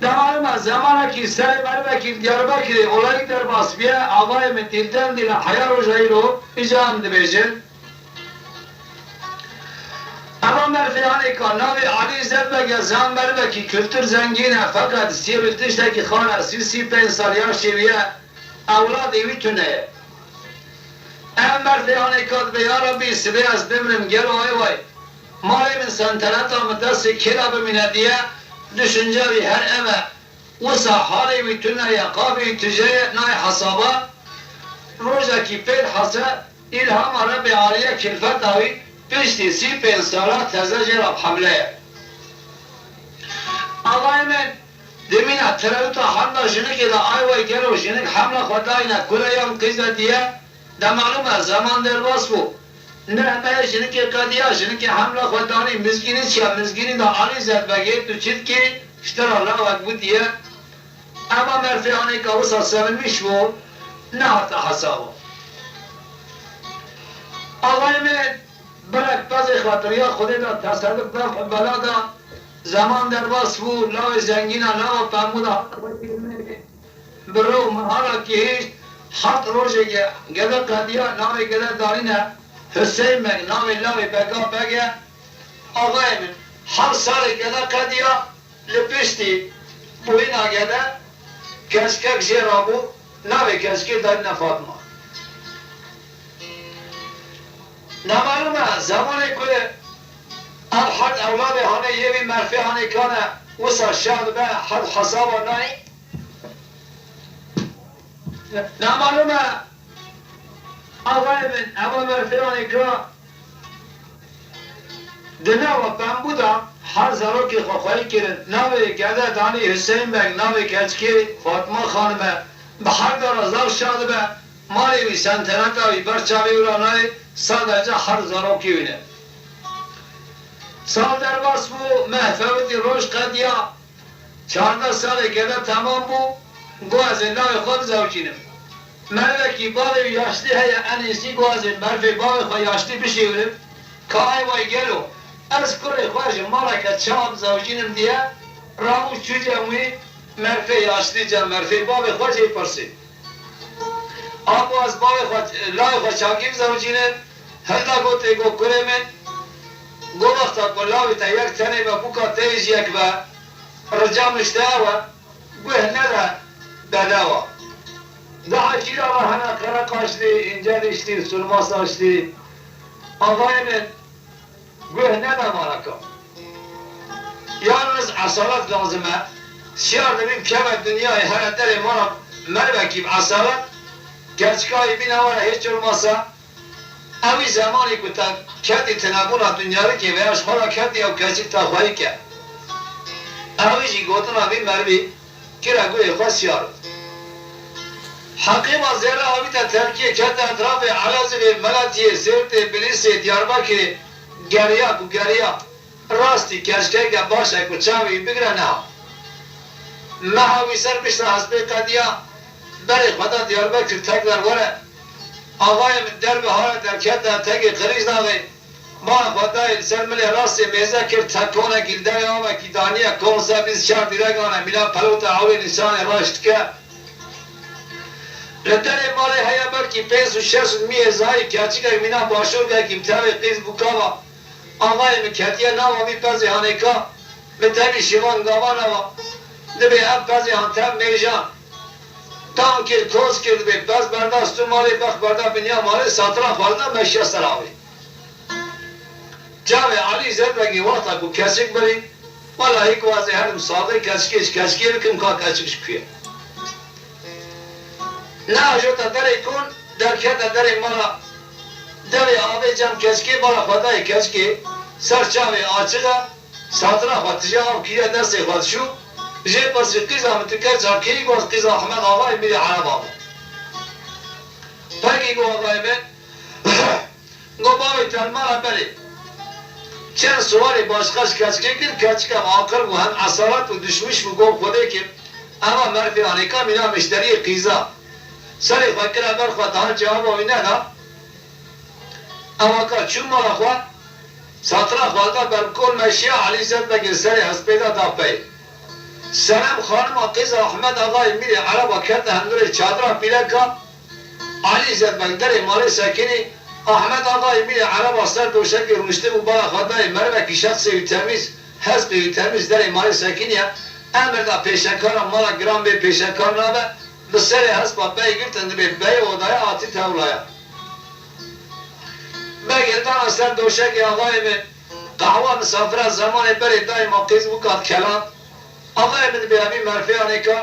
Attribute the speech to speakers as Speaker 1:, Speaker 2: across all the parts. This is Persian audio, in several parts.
Speaker 1: Demalima zamana ki seri merveki Diyarbakır'ı olayı derbas biye avayımı dilden dile hayal hocayla icam dibecin. Ama merfiyane kanavi Ali Zedbege zamberveki kültür zengine fakat siviltişteki khana sisi pensar yaşeviye avlad evi tüneye. Em merfiyane kad be ya Rabbi sibeyaz bimrim gel oy vay. Malimin sentenata mıdası kilabı mine diye düşüncevi her eve usa halevi tüneye kabi tüceye nay hasaba rojaki pel hasa ilham Rabbi aliye kilfet avi pişti si pensara teze cerab hamleye. Ağaymen demine terevüta hamla jinik ile ayvay gelo jinik hamla khodayna kuleyam kızla diye de malume zaman derbas bu. Nehmeye jinik kadiya jinik hamla khodani mizgini çiya mizgini da Ali Zedbege tu çitki işler Allah bu diye ama merfiyane kavusa sevilmiş bu ne hatta hasabı. Ağaymen bırak bazı hatırıya Khudayda tasarruf da belada zaman derbas bu lav zengina lav pamuda bro mahala ki hiç hat roje gele kadiya nawe gele darine Hüseyin meg nawe lawe bega bega ağaymen har sare gele kadiya lepişti bu ina gele keskek jerabu nawe keske darine Fatma نمالومه زمانی که الحد اولاد هنه یوی مرفی هنه کانه وسا شهد به حد حساب و نایی نمالومه آقای من اول مرفی هنه که دنه و بمبودا هر زرو که خواهی کرد نوی گده دانی حسین بگ نوی کچکی فاطمه خانمه به هر دار ازار شهد به مالی وی سنتنت وی برچاوی ورانای sadece har zaroki vine. Sal derbas bu mehfeveti roş kadiya 14 sale gele tamam bu guazin lavi khod zavcinim. Merveki bavi yaşlı heye en iyisi guazin merve bavi khod yaşlı bir şey verip kaay vay gelo ez kure khwajim malaka çab zavcinim diye ramu çücemi merve yaşlıca merve bavi khod şey persi. Abu az bavi khod lavi khod çakim zavcinim هلا قلت يقول كريمن قلت أقول لا يتيار تاني ببوكا تيجي يكبا رجع مشتاوى قوه ندا بداوى daha kira var hana Karakaşlı, İnceleşti, Sulmasaşlı Ağayının gühne de maraka yalnız asalat lazıme şiarda bir kemet dünyayı heretleri bana mervekib asalat gerçekayı bir nevara hiç olmasa امی زمانی که تا کتی تنابونا دنیاری که ویاش خورا کتی او کسی تا خواهی که امی جی گوتنا بی مروی که را گوی خواست یارد حقیما زیره امی تا ترکیه کت اطراف علازی ملاتیه سیرت بلیس دیارباکری گریا کو گریا راستی کشکه که باشه که چاوی بگره نه محاوی سر بشتر حسبه قدیا بری خدا دیارباکر تکلر وره آقای من در به حال در کت تگی خریج داوی ما خدای سلمل راست میزه کرد تکونه گلده آمه کی دانیه کونسا بیز شهر دیرگانه میلا پلوت عوی نشان راشت که لطن مالی هیا برکی 5-6 میه زایی کچی که مینا باشور که کمتاوی قیز بکاوا آقای من کتیه ناوا می پزی هانیکا متنی شیوان گاوانا و دبی اب پزی هانتم میجان tam ki toz kirdi be baz bardastı mali bak barda dünya mali satıra falda meşya saravi Cave Ali Zedbegi vata bu kesik bari vallahi kuazi her müsaade keşke kim ka kesik çıkıyor ne ajota dere kun derkete dere mala dere abi cam keşke bana fatayı keşke serçave açığa satıra fatıca av kiye derse fat şu جه پس قیزا متکر کی گوز قیزا احمد آقای میری عرب آقا پاکی گو آقای من گو باوی تلمارا بری چند سواری باشقاش کچکه کن کچکم آقل و هم اصالت و دشمش و گو خوده کن اما مرفی آنیکا مینا مشتری قیزا سری فکر امر خواه دهان جواب آوی نه اما که چون مالا خواه ساترا خواه دا برکول مشیا علی زد بگیر سری حسبیدا دا پی سلام خانم قیز احمد آقای میره عربا کرده هندور چادر پیله که علی زد بندر مال سکنی احمد آقای میره عربا سر دوشک رونشته و بالا خدای مروکی شخص تمیز حسب تمیز در مال سکنی امر دا پیشکار مالا گرام به پیشکار نابه بسر حسب بای گرتند به بای ودای آتی تولایا بگردان سر دوشک آقای می قهوه مسافر زمان بری دای موقعیز بکات کلان آقای من به همین مرفیانه که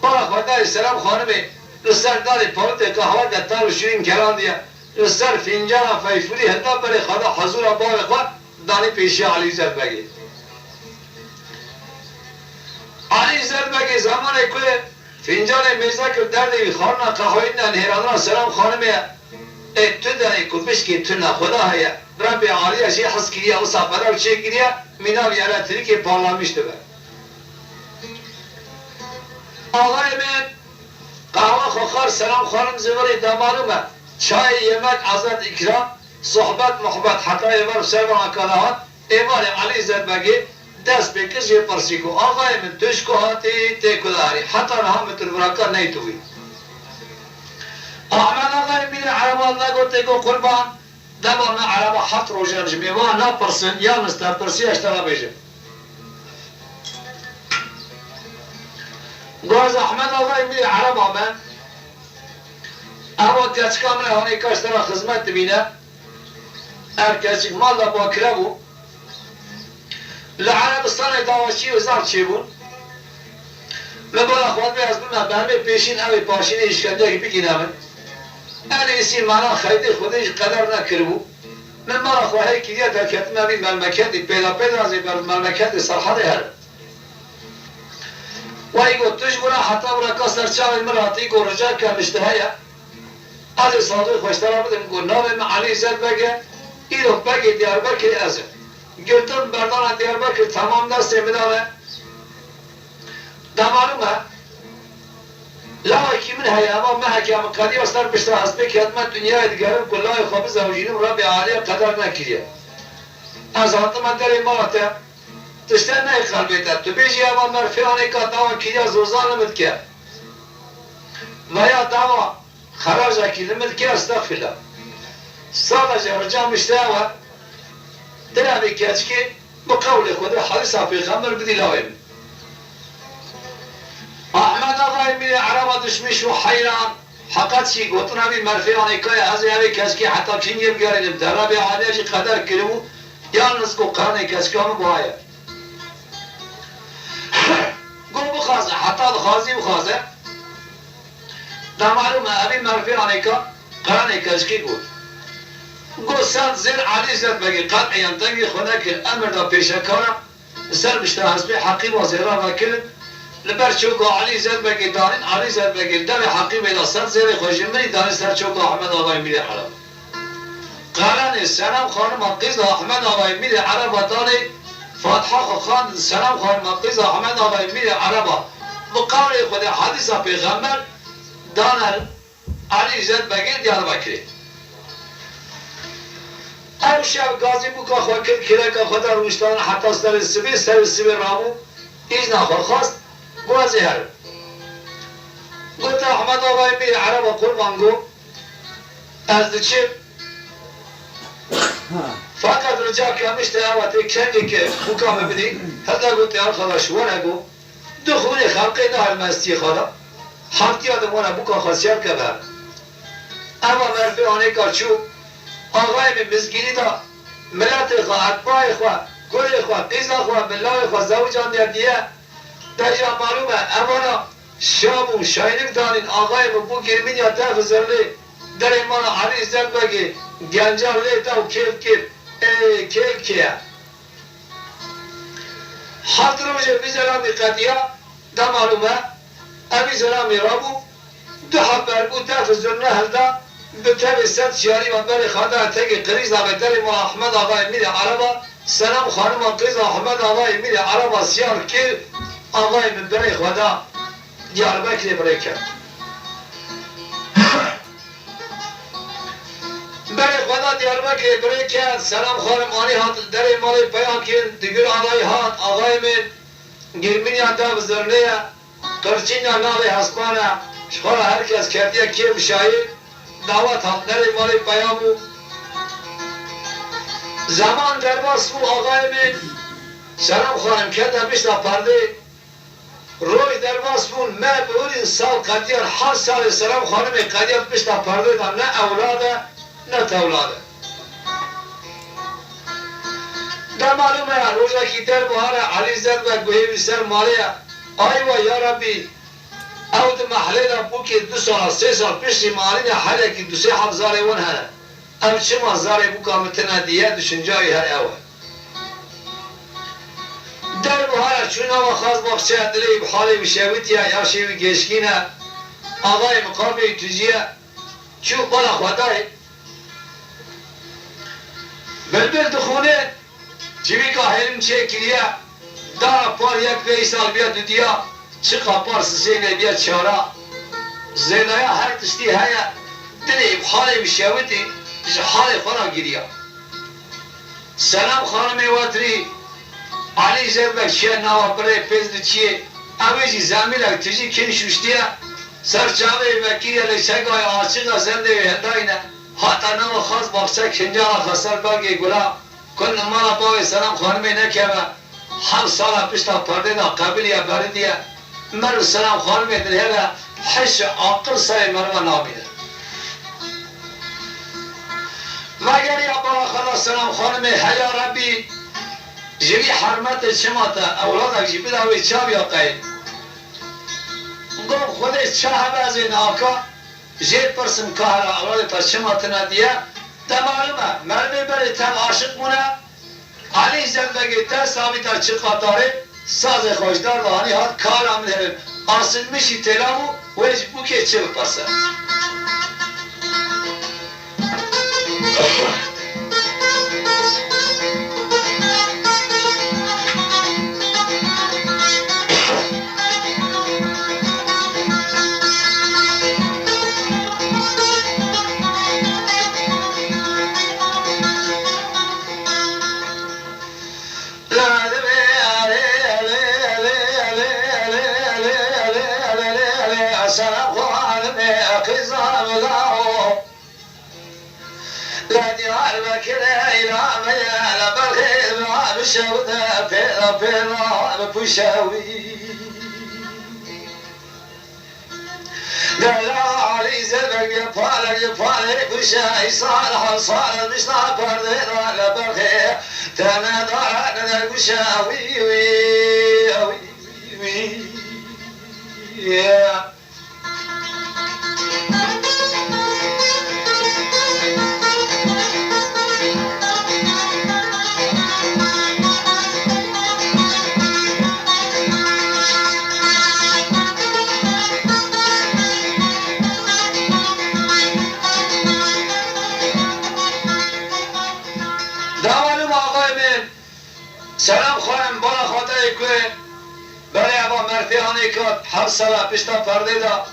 Speaker 1: بالا خدای سلام خانمی لسر داری پارت قهوه دتار و شیرین کلان دیا لسر فنجان فیفوری هنده بری خدا حضور باب خود دانی پیشی علی زد بگی علی زد بگی زمان که فنجان میزه که دردی خانه قهوه نهیران سلام خانمی تو دانی کلبش که تو نخدا هیا رب عالی اشی حس کریه و صفره و چه کریه مینا بیاره تری که پارلامیشته بر آقای من قهوه خوخار سلام خانم زوری دامانومه چای یمک عزت اکرام صحبت محبت حتی ایوار سربان اکالهات ایوار علی زد بگی دست بکش یه پرسی کو آقای من توش کو هاتی تیکو داری حتی نهامت الوراکا نیتوی احمد آقای میره عربا نگو تیکو قربان دبا من عربا حت روشن جمیوان نا پرسن یا نستر پرسی اشترا بیشم گوز احمد آقای میره عربا من اما کچ کامل هانی کاشترا خدمت بینه ار کچک مال دا باکره بو لعربستان داوشی و زر چی بون لبالا خواد به از بنا به همه پیشین اوی پاشین اشکنده که بگین همه اسی مانا خیلی خودش قدر نکربو من مالا خواهی که دیگه در کتمه بی مملکتی پیدا ازی بر مملکت سرحد هر و ایگو توش برا حتی برا کسر چاوی مراتی گو رجا کمشته هیا از صادق خوشترا بدم گو نام من علی زد بگه ایرو بگه دیاربکر ازم گرتم بردان دیاربکر تمام دست مدامه دمانومه لاکی من هیا اما محکی اما قدی و سر بشتر حسبه که حتما دنیای دیگرم کلای خواب زوجینم رب عالی قدر نکریه از حتما در امارته تشتر نه قلبیت تو بیجی اما مرفیانه که داوا کیا زوزان نمید که و یا داوا خراج کی نمید که استغفر سادة رجع مشتاوى دلابي كاتشكي بقول خود حديث پیغمبر بدي لاویم احمد آقای میره عربا دشمش و حیران حقیقت چی گوتنا بی مرفیانی که از یاوی کسکی حتی کنیم بیاریم درابی عالیجی قدر کرمو یالنس کو قرنه کسکی هم باید گو بخوازه حتی دخوازی بخوازه در معلومه ابی مرفیانی که قرنه کسکی گود گو سند زیر علی زد بگی قطعی انتنگی خونه که امر دا پیشکارم سر بشته حسبی حقیب و زیرا وکل لبر چوکو علی زد بگی دارین علی زد بگی دم حقیب ایلا سند زیر خوشی منی دارین سر چوکو احمد آقای میره عرب قرن سلام خانم قیز احمد آقای میره عرب داری فاتحه خان سلام خانم قیز احمد آقای میره عرب بقول خود حدیث پیغمبر دانر علی زد بگی دیار بکری او شب گازی بکا خواه کل که خدا روشتان حتی سر سبی رامو ایز نخواه خواست گوازی هر گوت احمد آقای بیر عرب و قربان گو از دچه فقط رجا کمشته آواتی کنگی که بکا مبدی حتی گوتی خدا شوانه گو دخول خلقی نه المستی خدا حمتی آدمونه بکا خواستیار که بر اما مرفی آنه کارچو آقای به مزگیری دا ملت خواه اتباع خواه گل خواه قیزا خواه بلای خواه زوجان دیه در جا معلومه امانا شام و شاینک دانین آقای بو گرمین یا طرف زرلی در ایمان علی زد بگی گنجان لیتا و کیل کیه حد روژه بیزرامی قدیه دا معلومه ابی زرامی رابو دو حبر بو طرف زرنه هلده به طب ست شیاری و بر خدا تگی قریز آبیتری ما احمد آقای میره عربا سلام خانم قریز احمد آقای میره عربا سیار که آقای من برای خدا دیار بکری برای کرد برای خدا دیار بکری برای کرد سلام خانم آنی هات در مالی پیان که دیگر آقای هات آقای من girmini anda vizirliye, kırçınla navi hasbana, şkala herkes kerdiye kim şahit, davet hakları mali bayamu. Zaman derbas bu ağayımın, selam hanım keda bişta pardi, روی در واسمون ما بورین سال قدیر هر سال سلام خانم قدیر پشت پرده دم نه اولاده نه تولاده در معلومه روزا کی در بهار علی زد و گوهی سر مالیه آی و یا ربی او د محله را بو که 2 سال 3 سال پیش مالی حالا که 2-3 هزار ون هره ام چه مزار بو کامتنا دیه düşünceyi her ev در بهار چون آوا خاص باخچه دلی بحالی بشویتیا یا شیوی گشکینه آقای مقامی تجیه چو بالا خدای بلبل دخونه چوی که هلم چه کلیه دارا پار یک 5 سال بیا دودیا چقا پار سسینه بیا چارا زینایا هر تشتی هیا دلی بحالی بشویتی بشه حالی خورا گیریا سلام خانم واتری علی زربک چیه نوا برای پیزد چیه اویجی زمیلک تجی کن شوشتیه سرچاوه وکیه لچگای آچیقا زنده و هنداینه حتی نوا خاص باخچه کنجالا خسر برگی گلا کن مالا باوی سلام خانمی نکیوه هم سالا پشتا پرده دا قبل یا بردیه مرو سلام خانمی درهیوه حش عقل سای مرو نابیده مگر یا بالا خلا سلام خانمی حیا ربی جوی حرمت چماتا اولادک جی بداوی چا بیا قید گفت خودش چا همه از این آکا جید پرسم که هر اولاد پر چماتا ندیه ده معلومه مرمی بری تم عاشق مونه علی زندگی تا ثابت چه قطاره ساز خوشدار دهانی هات کار عمل هرم آسل میشی تلامو ویج بو که چه بپرسه شوده پیدا پیدا بپوشوی دلالی زبگی پالی پوشه سال سال بشنا پرده را لبرخه تنه دارد در گوشوی سلام خواهم بالا خاطره که برای ابا مرفیانی که 7 سال پشتا پرده دا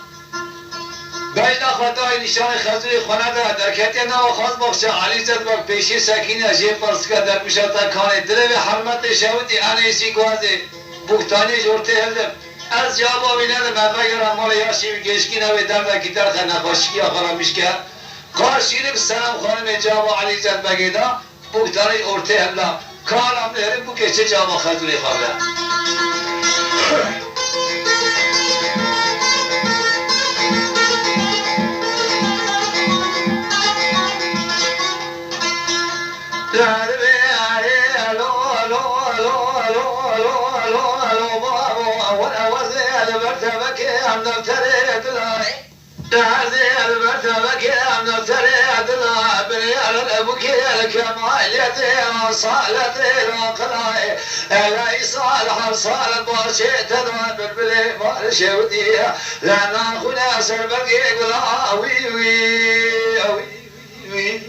Speaker 1: بجنا خاطره نشان خزوی خانه دا در کتی نو خواست باخشه علی زد باک پیشی سکینه جیب پرس که در پشتا کانه دل به حرمت شویدی انیسی گوازه بوکتانی جورته هلدم از جواب آوینه دا مبگرم مال یاشی گشکی نوی درد کی درخ نخوشکی آخرا میشکه قاشیرک سلام خانم جواب علی زد بگیدا بوکتانی جورته هلدم کارم نهرم بو که چه جاما خطوری خوابه هذه المرتبة كام نفتري دلا بني على الأبوكي الكمالية صالتي القلاي لا صالح صالح باشي تدوى بالبلي مارشي وديها لأن أخونا سربقي قلا وي وي وي وي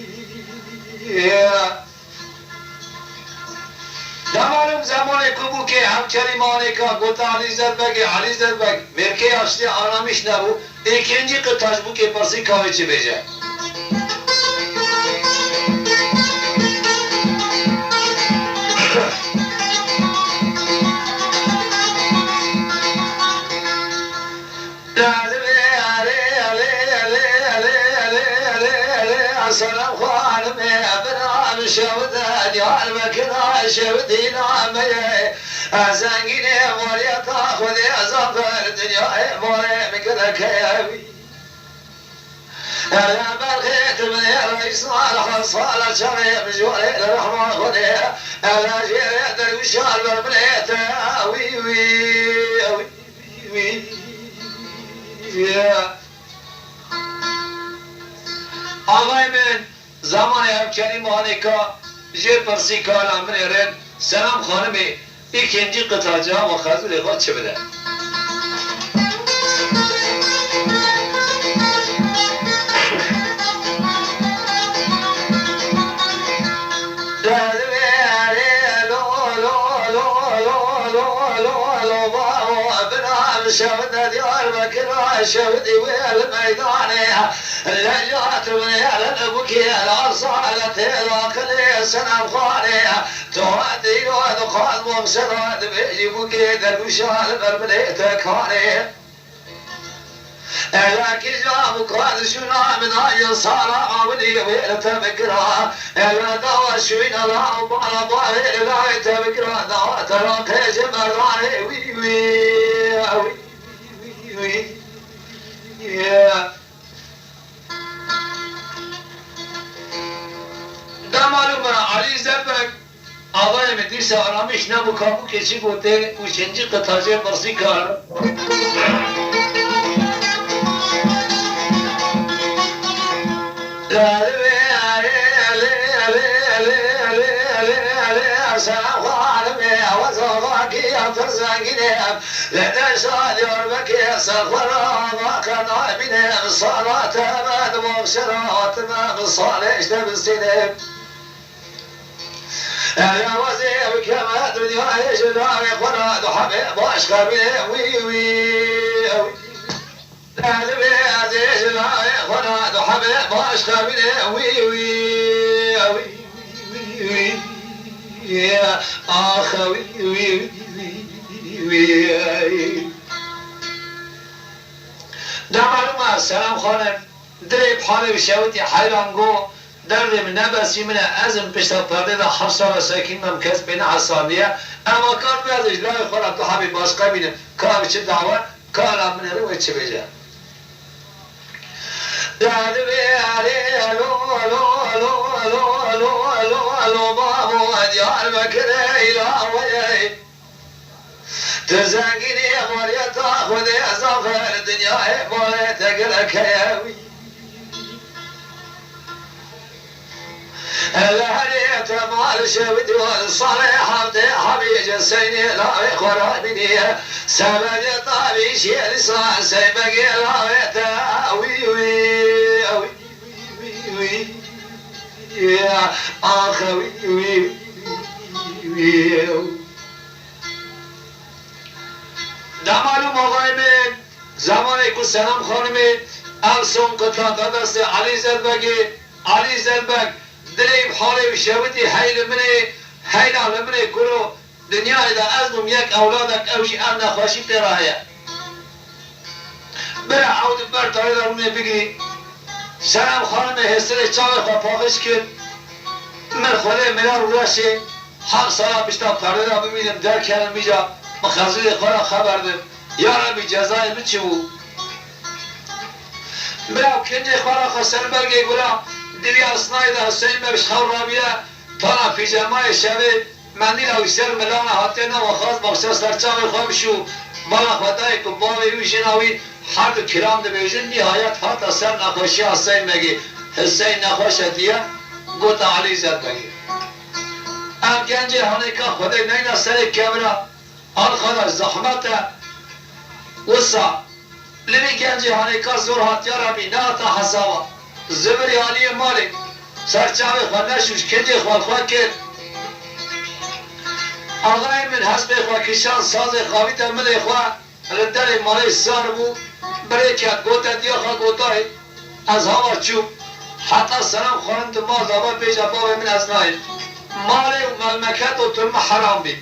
Speaker 1: دمارم زمان کبو که همچنی مانه که گوتا علی زربگ مرکه اشتی آرامیش نبو ikinci kıtaş bu keparsı kahveci bece. سلام خانم ابنان شوده دیار بکنا شودی نامه زنگین موریتا خودی ازافر دنیای موری مکده کیوی الا بلغيت من رئيس الحصالة شريف جوري الرحمن خودي الا جيري دروشال بربليت وي وي وي وي آقای من زمان همچنین مانیکا جه پرسی کالا من ایرن سلام خانمی ikinci kıtacağı ve hazır evat çevire. شهد ديار بكرة شهدي والميدان لجات من البكي الأرصالة الأقل سنة خاني تهدي ودخل مبصرات بيجي بكي دروشال بربليت كاني لكن جابك هذا شنا من هاي صار عودي ويلت بكرة لا دوا شوين لا بالا بالا لا تبكرة دوا تراك جمراني وي وي ده معلوم علی زربک آقای مدرس آرامش نبو کامو کسی گوته و چنجی قطاجه برسی کار سلام خانمي وزوغاكي يا فرزاقيني لدى شاديور بكي سخورا ما كان عيبيني صلاة ماد مبشرات ما بالصالح تبسيني يا وزير كما دنيا يجرى يخراد حبيب واشقى بيه وي وي قلبي عزيز لا يخراد حبيب واشقى بيه وي وي وي يا أخوي وي وي ده معلومة سلام خانم دري بحالي بشاوتي حيرانگو در من نبسی من ازم پشتا پرده ده حفصه و ساکین ممکز بین حسانیه اما کار بیازش لای خورم تو حبی باشقه بینه کار چه دعوه کار من رو چه بجه داد بیاری لو لو لو لو لو لو لو بابو دیار بکره ایلاوی تزنگینی ماریتا خودی از آخر دنیای ماریتا گلکیوی الهريت مال شودي والصالح حبيج السيني لا خرابني سبج طابي شي لسان سيبق لا وي وي وي يا اخوي وي وي ده معلوم آقای من زمانی که سلام خانمی السون قطعه دست علی زربگی علی زربگ دريب حالي وشاوتي هاي لمني هاي لمني كلو دنيا إذا أزمم ياك أولادك أو شيء أنا خاشي ترايا برا عود بر طريقة روني بقري سلام خانم هستري چاوي خفاقش كن من خوري ملار وراشي حق صلاة بشتا طريقة بمينم در كان ميجا مخازي خورا خبردم يا ربي جزائي بچو برا كنجي خورا خسر برگي قولا دیوی اصنای ده حسین ببش خور رابیه تانا پیجمای شوید مندیل اویسر ملان حاتینا و خواست بخصه سرچاوی خواب شو بالا خدای کباوی ویشناوی هر دو کرام ده بیجن نهایت حتی سر نخوشی حسین مگی حسین نخوشتیه گوتا علی زد بگی ام گنج هانیکا خدای نینا سر کمرا آن خدا زحمت وسا لبی گنج هانیکا زور حتیارا بی ناتا حسابا زبری علی مالک سرچاوی خواه نشوش کنجی خواه کرد آقای من حسب خواه کشان ساز خواهی تمل خواه ردر مالی سار بو بره کت گوتا دیا خواه گوتای از هوا چوب حتی سلام خواهند ما زبا پیش باب من از نایل مالی و ملمکت و تلم حرام بید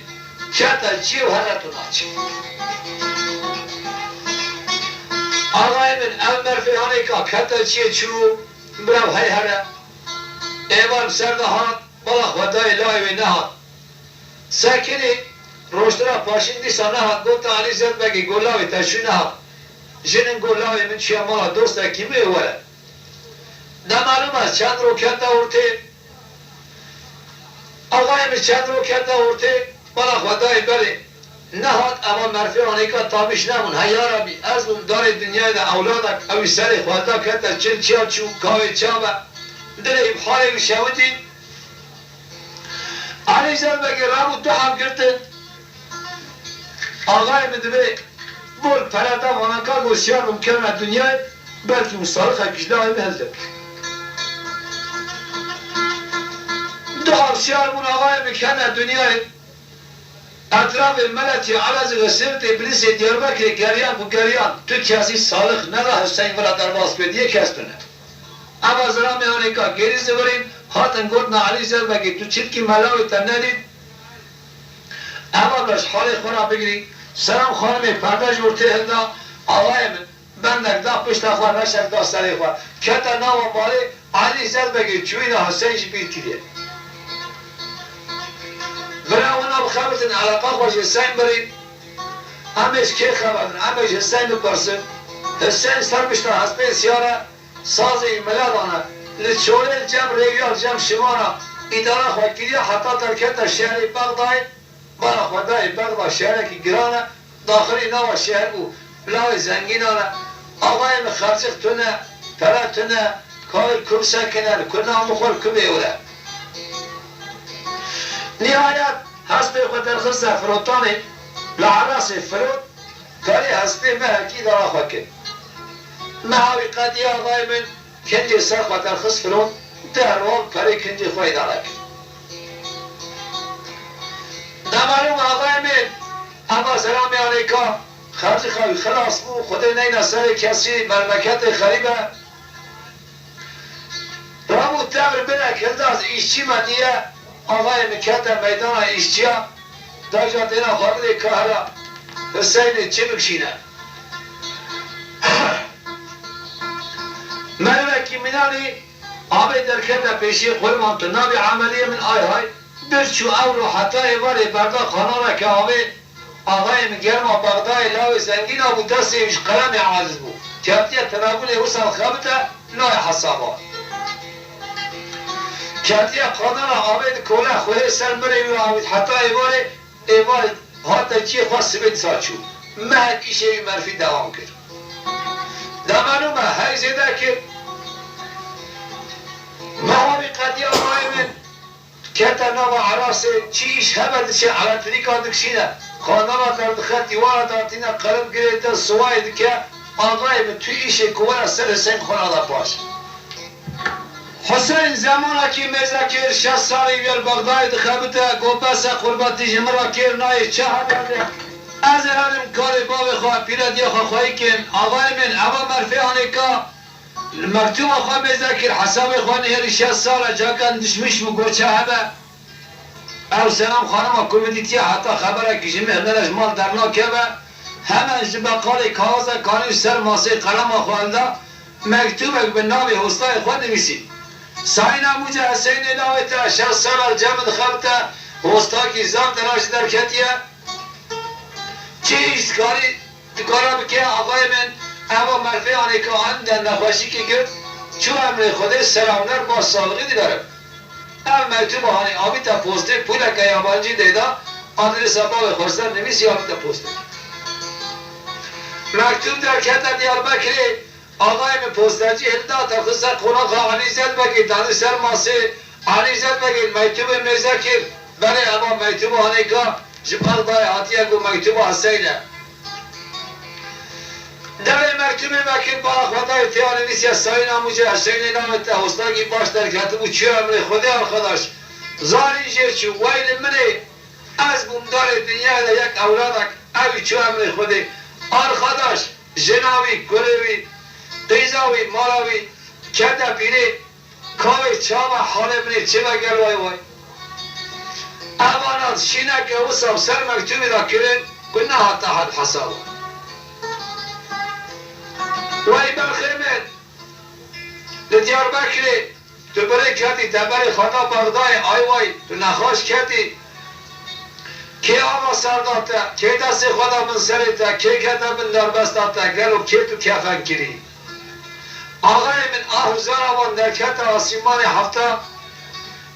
Speaker 1: کتا چی و هرتو ناچی آقای من امر فیانی که کتا چیه چو برو های هره ایوان سرده هات بلا خدای لای نهات ساکنی روشترا پاشین دیسا نهات گوتا علی زد بگی گلاوی تشوی نهات جنن گلاوی من چیه مالا دوستا کی بیوره نمالوم است چند رو کتا ارته آقای من چند رو کتا ارته بلا خدای بله نهاد اما مرفیانی که تابش نمون هیا ربی از اون دار دنیای ده اولادک اوی سر خواهدا کتا چل چیا چو کاوی چابه دلی بحالی بشاودی علی زد بگی رامو دو هم کرده آقای مدبه بول پرده وانکار بسیار ممکنه دنیای بلکه مستارخ کشده های بهزده دو بسیار من آقای مکنه دنیای اطراف ملتی عوض غسرت ابلیس دیاربکر گریان و گریان تو کسی صالح ندا حسین ولا درباز بدیه کستونه اما زرامی آنکا گریز برین هاتن گردنا علی زر بگی تو چرکی ملاوی تن ندید اما بلش حال خورا بگیری سلام خانمی پرده جورته هندا آقای من بندک دا پشت خواه نشک دا سری خواه کتا ناو مالی علی زر بگی چوی دا حسینش بید کریه برای اونا بخبرتن علاقه خوش حسین برید همیش که خبرتن همیش حسین بپرسن حسین سر بشتا حسبه سیاره سازی ملادانه لچوله جم ریویال جم شمانا اداره خواه کریه حتی ترکت شهری بغدای برا خدای بغدا شهره که گرانه داخلی نوا شهر او بلاوی زنگینانه آقای مخرجق تونه پره تونه کاری کم سکنه کنه مخور کم ایوره نهایت حسب خود درخص فروتانی لعراس فرود کاری حسبی مهکی دارا خواه کن مهاوی قدی آقای من کنجی سر خود درخص فرود در وال کاری کنجی خواهی دارا کن نمالوم آقای من اما سلامی علیکا خرج خواهی خلاص بو خود نین سر کسی مملکت خریبه رامو تبر بنا کرده از ایشچی مدیه آقای مکت میدان ایشچیا داجات اینا خواهد کهرا حسین چه بکشینه ملوکی منانی آبی درکت پیشی خوی منطنابی عملیه من آی های برچو اولو حتی ایواری بردا خانانه که آقای مگرما بغدای لاوی زنگین آبو دستیش قلم عاجز بود کتیه تنابول وصل خابته نای حسابات کتیه قانانا آبید کوله خوی سر مریوی آبید حتی ایواری حتی چی خواست سبید ساچو مهد ایشه مرفی دوام کرد دمانومه های زیده که مهامی قدی آقای من کتا نوا عراس چیش همه چه علتری کادکشینه خانانا درد خط دیوارا دارتینه قلب گریده سواید که آقای من توی ایشه کوه سر حسین خانادا پاش حسین زمانه که مزکر 60 سالی بیار بغدای دخبته گوبسه قربتی جمرا کر نای چه هدده از ارانم کاری باب خواه پیرد یا خواهی کن آقای من اما مرفیانه که مکتوب خواه مزکر حساب خواه نهری 60 ساله جاکن دشمش مگوچه همه او سلام خانم کمیدیتی حتی خبره کشی مهنرش مال درنا که همه جبقال کازه کانی سر ماسه قلم خوالده مکتوبک به نام حسنای خود نویسی ساین موجه حسین ناویتا 60 سال جمع دخلتا حسنا کی زم دراش در کتیه چیز کاری دکارا بکه آقای من اما مرفی آنه که آن در نخواشی که کرد چون امر خود سلامنر با سالقی دیدارم هم مکتوب آنی آبی تا پوسته پوله که یابانجی دیدا آدرس باب خواستن نویسی آبی تا پوسته مکتوب در کتا دیار بکری آقای من پوسترچی هلدا تا خسر قناق علی زد بگید دانی سر ماسه علی زد بگید مکتوب مزکر بله اما مکتوب آنی که جبال دای آتیه گو مکتوب حسینه در مکتوب مکر با خدای تیار نویسی ساین آموزه حسین نامت حسناگی باش در کتبو چی امر خودی آرخداش زاری جرچی ویل منی از بومدار دنیا در یک اولادک اوی چی امر خودی آرخداش جناوی گروی دیزاوی مالاوی کده پیری کاوی چاوه حاله منی چه بگر وای وای اوانات شینک اوصاب سر مکتوبی را کرن کنه حتی حد حسابه وای برخیمت لدیار بکری تو بره کردی تبری خدا بغدای آی وای تو نخواش کردی که آقا سرداته که دست خدا من سریته که کده من دربستاته گلو که تو کفن کری آقای من آهوزار آوان در کت آسیمان هفته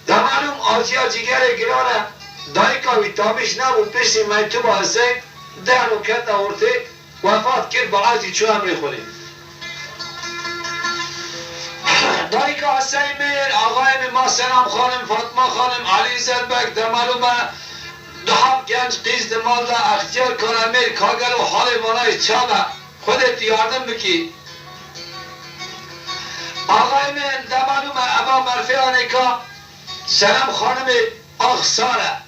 Speaker 1: در معلوم آجیا جگر گرانه دایکا ویتامیش نبود پیشی من تو با حسین در و کت آورده وفات کرد با عزی چو امری خودی دایکا حسین میر آقای من ما سلام خانم فاطمه خانم علی زربک در معلومه دهاب گنج قیز دمال دا اختیار کنه میر کاغل و حال مانای چابه خودت یاردم بکی آقای من در معلومه ابا مرفیانه که سلام خانم آخ ساره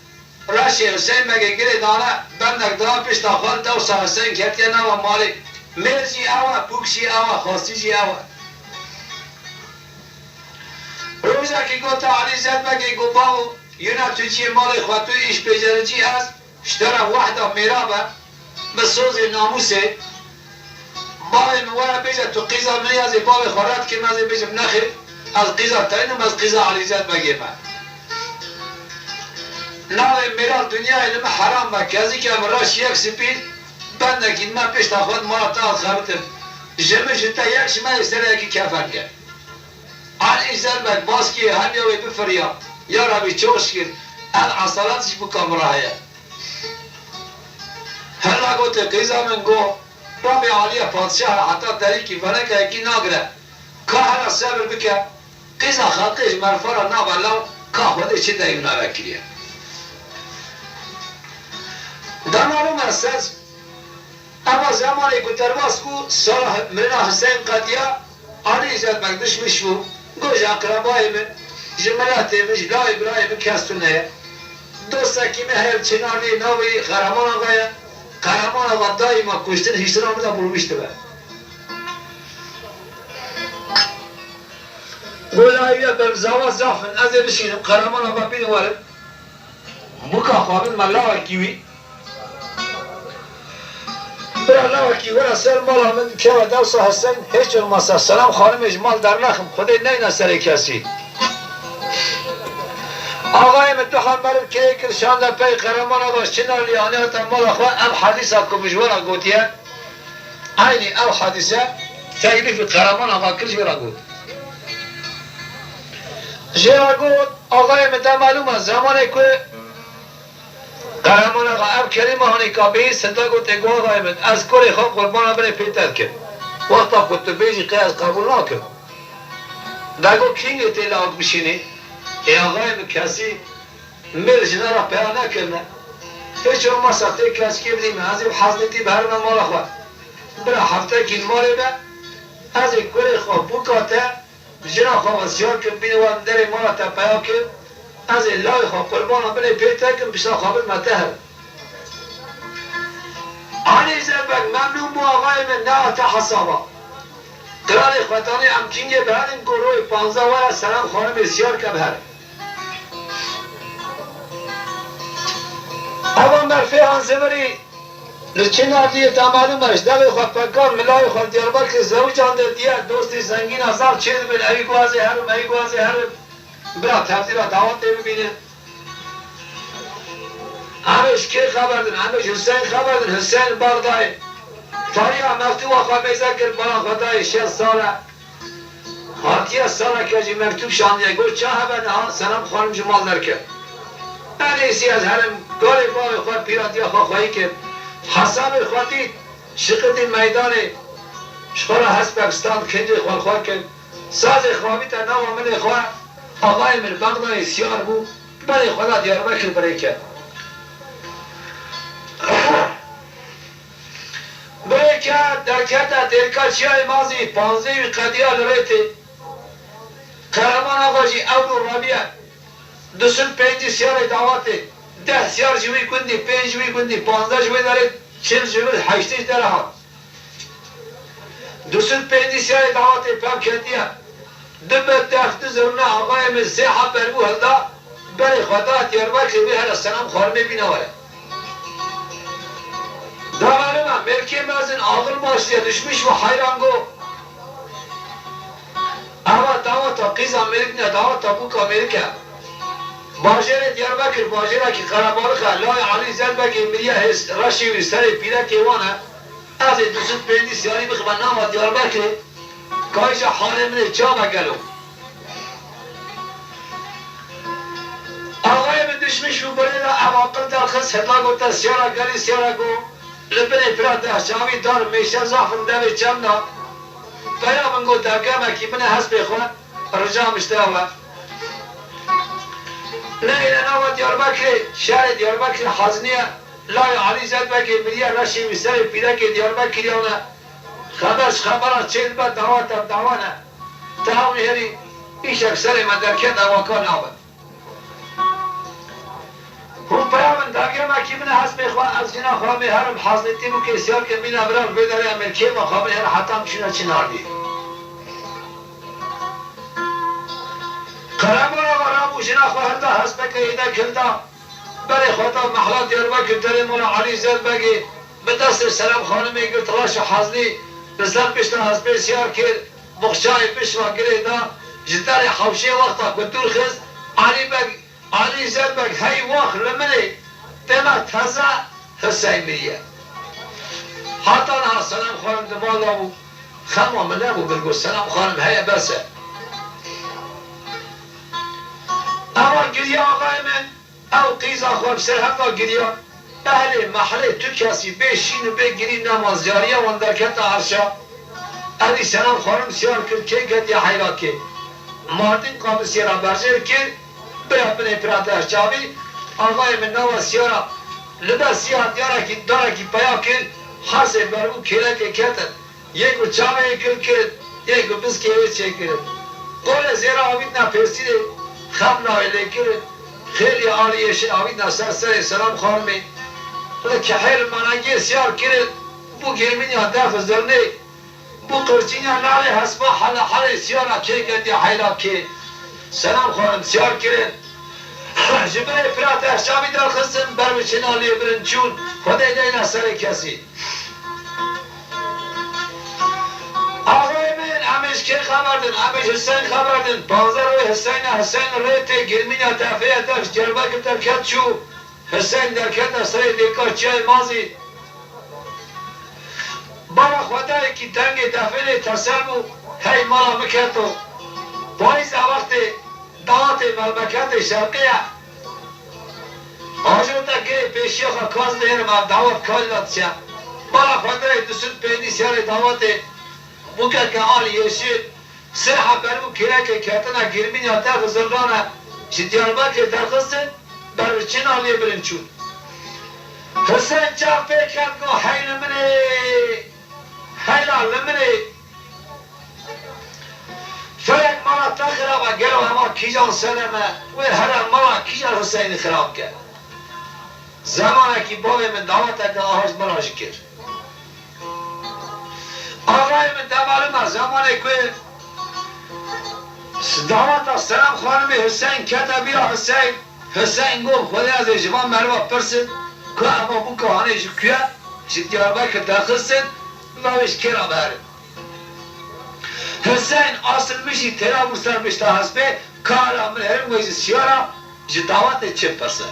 Speaker 1: راشی حسین مگه گره دانه بندک دا پیش داخل دو سا حسین کتیه نوا مالی میرجی اوه پوکشی اوه خواستیجی اوه روزا که گوتا علی زد مگه گو باو یونا تو چی مال خواهد تو ایش پیجرجی هست اشترا وحده میرابه بسوز ناموسه باوی موارا بیجه تو قیزا منی از باوی خورد که مزی بیجم نخیر از قیزا ترینم از قیزا علی زد مگه من ناوی میرا دنیا علم حرام با کازی که امراش یک سپید بندکید من پیش تا خود مارا تا خبرتم جمع جتا یک شما سر یکی کفن کرد علی زد مگ باز که همیوی بفریا یا ربی چوش کرد العصالاتش بکم راهیه هلا گوته قیزا من گو رابی عالیه پادشاه حتی دریکی فنکه یکی ناگره که هلا صبر بکه قیزا خلقش مرفارا نابلاو که خوده چه دیونا وکریه در معلوم است اما زمانی که ترواز کو صلاح مرنا حسین قدیا علی زد مقدش مشو گوش اقربای من جملاتی مش لای برای من کستونه دوستا کی مهر چنانی نوی قهرمان آقای قهرمان آقا دایما کشتن هیچ را آمده برویشته به گلاییه بر زوا زافن از بشینم قهرمان آقا بین وارد بکا خوابن ملاوه کیوی برای لاوکی ورا سر مالا من که و دوسا هستن هیچ الماسا سلام خانم اجمال در نخم خودی نینه سر کسی آقای من تو خان برم که کرشان در پی قرمان آقاش چنار لیانه و تنمال خواه ام حدیثه کمش ورا گوتیه اینی او حدیثه تکلیف قرمان آقا کرش ورا گوت جرا گوت آقای من در معلومه زمانه که قهرمان آقا اب کریم هانی کابی صدا گوته گو آقای من از کلی خواب قربان بره پیتر کرد وقتا گوته بیجی قیاس قبول نکرد دگو کینگ تیلا آگ بشینی ای آقای من کسی مرجنه را پیدا نکرنه هیچ اما سخته کسی که بدیم از این حضرتی به هر من مالا خواه برا هفته کین مالی به از این کلی خواب بکاته جنا خواب از جار کن بینه وان در مالا تا پیدا کرد از این لای خواب قربان بره پیتر کن بشتا خوابت متهر علی زربک ممنون بو آقای من نه تا حسابا قرار خطانی امکینگه بهرین گروه 15 ور سلام خانم بسیار که بهر اما مرفی هنزمری لچین عبدیه تا معلومش دل خود پکار ملای خود دیاربکر زوجان در دیار دوستی زنگین ازار چیز بین ای گوازی هرم ای گوازی هرم برا تفضیل دعوت ده ببینه همش که خبر دن همش حسین خبر دن حسین بردای تاریخ مکتوب آخواه بیزکر بنا خدای 6 ساله خاطیه ساله که جی مکتوب شانده گوش چه هبه نهان سلام خانم جمال درکه انیسی از هرم گاری بای خواه پیراتی آخواه خواهی که حساب خواهی شقیدی میدان شخور حسب اکستان کنجی خواه که ساز خوابی تا نو من خواه آقای من بغدای سیار بود برای خدا دیاربکر برای که برای که در کتا درکاچی های مازی 15 قدیال ریتی قهرمان آقا جی اول رابیه دوسن 5 سیار دعواته 10 سیار جوی کندی 5 جوی کندی 15 جوی داره 40 جوی 8 داره ها دوسن 5 سیار دعواته پاک کردیه دبت تخت زرنا آقای من سیحه بربو هلدا برای خدا دیاربکر بی هر سلام خارمه بینواره دامانه من ملکی مازن آقل باشیه دشمش و حیران گو قیز امریکا دعوت تبوک امریکا باجر دیاربکر باجر کی قربال خلای علی زد بگی میه رشی و سر پیدا کیوانه از دوست پندی سیاری بخوام نام دیاربکر کایش حال من جا بگلو آقای من دشمش رو برای عواقل دلخص هدلا گوتا سیارا گلی سیارا گو لبنی پراده شاوی دار میشه زافن دوی چمنا بیا من گوتا گمه کی من حس بخوان رجا مشتاوه لیل نوى دياربكر شارع دياربكر حزنية لا علي زاد بكر مريا رشي مسار بيدك دياربكر يونا خبرات چند بعد دعوانا تهاون هري ایش اکثر مدرکه دواکان آبد هم پیامن داگه ما کی من حسب اخوان از جنا خواهم هرم حاضرتی مو که سیار که من ابرار بداره امریکه ما خواهم هر حتام شنا چنار دی قرامون آقا جنا خواهد دا حسب که ایده کلدا برای خواهد محلات دیاربکر داره مولا علی زد بگی به دست سلام خانمی گرد تلاش حاضری بزن بشتا حسب سیار کرد مخشای بشوا گره دا جدار حوشه وقتا کدور خز علی زد بگ هی وقت لمنه دما تازه حسین میریه حتی نه سلام خانم دماغا و خمو منه و بلگو سلام خانم هی بسه اما گریه آقای من او قیزا خانم سر همه گریه اهل محله تو کسی بشین و بگیری نمازجاریه و اندرکت عرشا علی سلام خانم سیار کرد که گد یا حیرات که ماردین قابل سیارا برجر کرد برای بنی پرانتش جاوی آقای من نوا سیارا لبا سیار دیارا که دارا که پیا کرد حاصل برمو کلا که کتن یکو چاوه کرد یکو بسکه چه کرد قول زیرا آوید نپرسیده خم نایله کرد خیلی عالیشن آوید نسر سر سلام خانمی که حیل مناگی سیار کرد بو گرمین یا دفع زرنه بو قرچینیا ناله حسبا حل سیارا که گردی حیلا که سلام خانم سیار کرد جبه پرات احشامی دار خستن برمچه ناله برن چون خدای دینا سر کسی آقای من همیش که خبردن همیش حسین خبردن پانزه روی حسین ریته گرمینیا دفعه داشت جربه که درکت چو حسین درکت سر دیکار چای مازی بابا خدای کی تنگ دفعه تسلمو هی مالا مکتو پاییز وقت دعات مملکت شرقیه آجو تا که پیشی خواه کاز دهر ما دعوت کالات چه مالا خدای دسود پیدی سیار دعوت بوکه که آل یشید سه حبرمو کره که کتنا گرمین یا تف زلدانه چی دیاربا که درخستن بر چین آلیه برن چون حسین چا فکر کو حیل منه حیلا لمنه فلک مالا تا خرابه گلو همه کیجان سلمه و هر مالا کیجان حسین خراب کرد زمانه که بابی من دعوت که آهاش ملاش کرد آقای من دمالم زمانه که دعوت سلام خانم حسین کتا بیا حسین گفت خودی از جوان مروه پرسد که اما بو کهانه جکوه چی دیاربکر داخستن نوش کرا بره حسین اصل میشی تیرا برسر بشتا حسبه کارا من هرم ویزی سیارا جی دعوت چه پرسه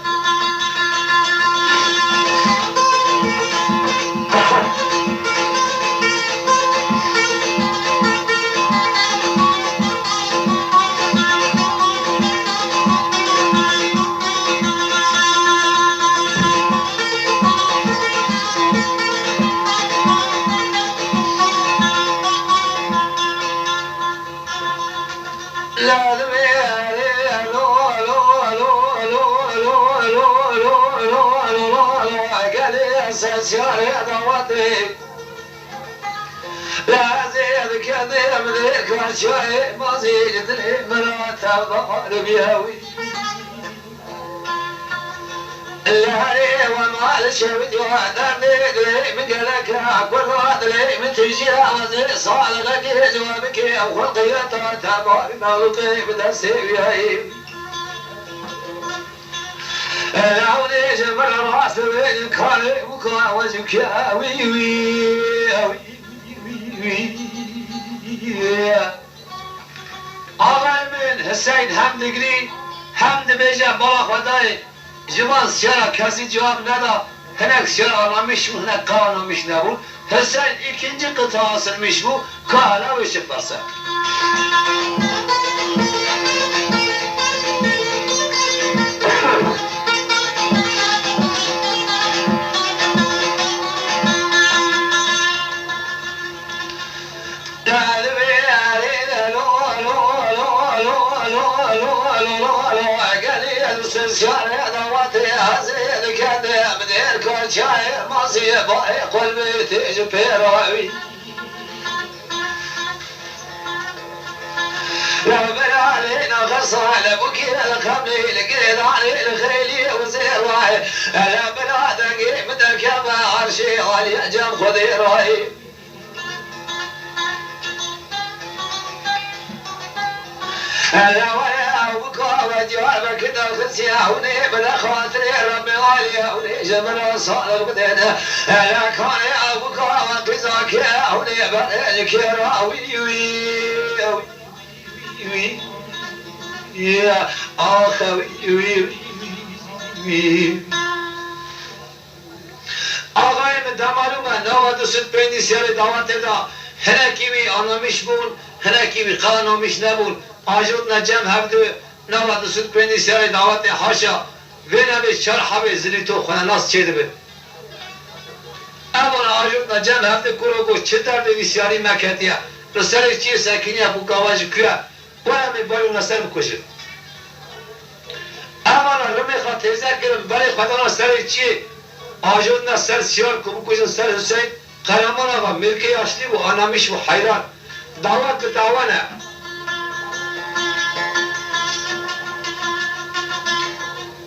Speaker 1: سيارة دواتي لا زيد كذا مذيك وشوي ما زيد لي مرات ضال بيهوي اللهري وما الشبت وادرني لي من قلك اقول لي من تجي وزي صالك جوابك اول قيادة تبارك مالك بدرسي بيهوي العوني جمر راس بين كاري وكا وجهك وي وي وي وي حسین هم دگری هم دبیجه بالا خدای جوان سیارا کسی جواب ندا هنک سیارا آنامیش بود هنک که آنامیش نبود حسین ikinci قطعه asılmış bu که hala ışık varsa سيارة دواتي هزيل كدم دير كل شاي مصيبة قلبي تيجي بيراوي لو بلالينا غصان بكير الخملي لقيت علي الخيلي وزير راي انا بلادك مدك ما عرشي علي جم خذي راي انا ويا وكا وجوابك كذا خسياوني بلا خاطري ربي عليوني جمل صالح بدينا انا كان يا وكا وكذاك ياوني بلك راوي وي يا اخوي آقایان دمالومه 95 سال دعوت دا هنکیمی آنامیش بون هنکیمی قانامیش نبون آجود نجم هفدو 95 سال دعوت حاشا و نبی شرح به زلیتو خونه ناس چه دبه اما آجود نجم هفدو کرو گوش چطور به بسیاری مکتیه رسالش چیه سکینیه بکاواج کیا ولی بایو نسر بکشه اما رمی خواه تیزه کرم بلی خدا نسر چیه آجود نسر سیار که بکشن سر حسین قهرمان آقا ملکی اصلی و آنامیش و حیران دعوت دعوانه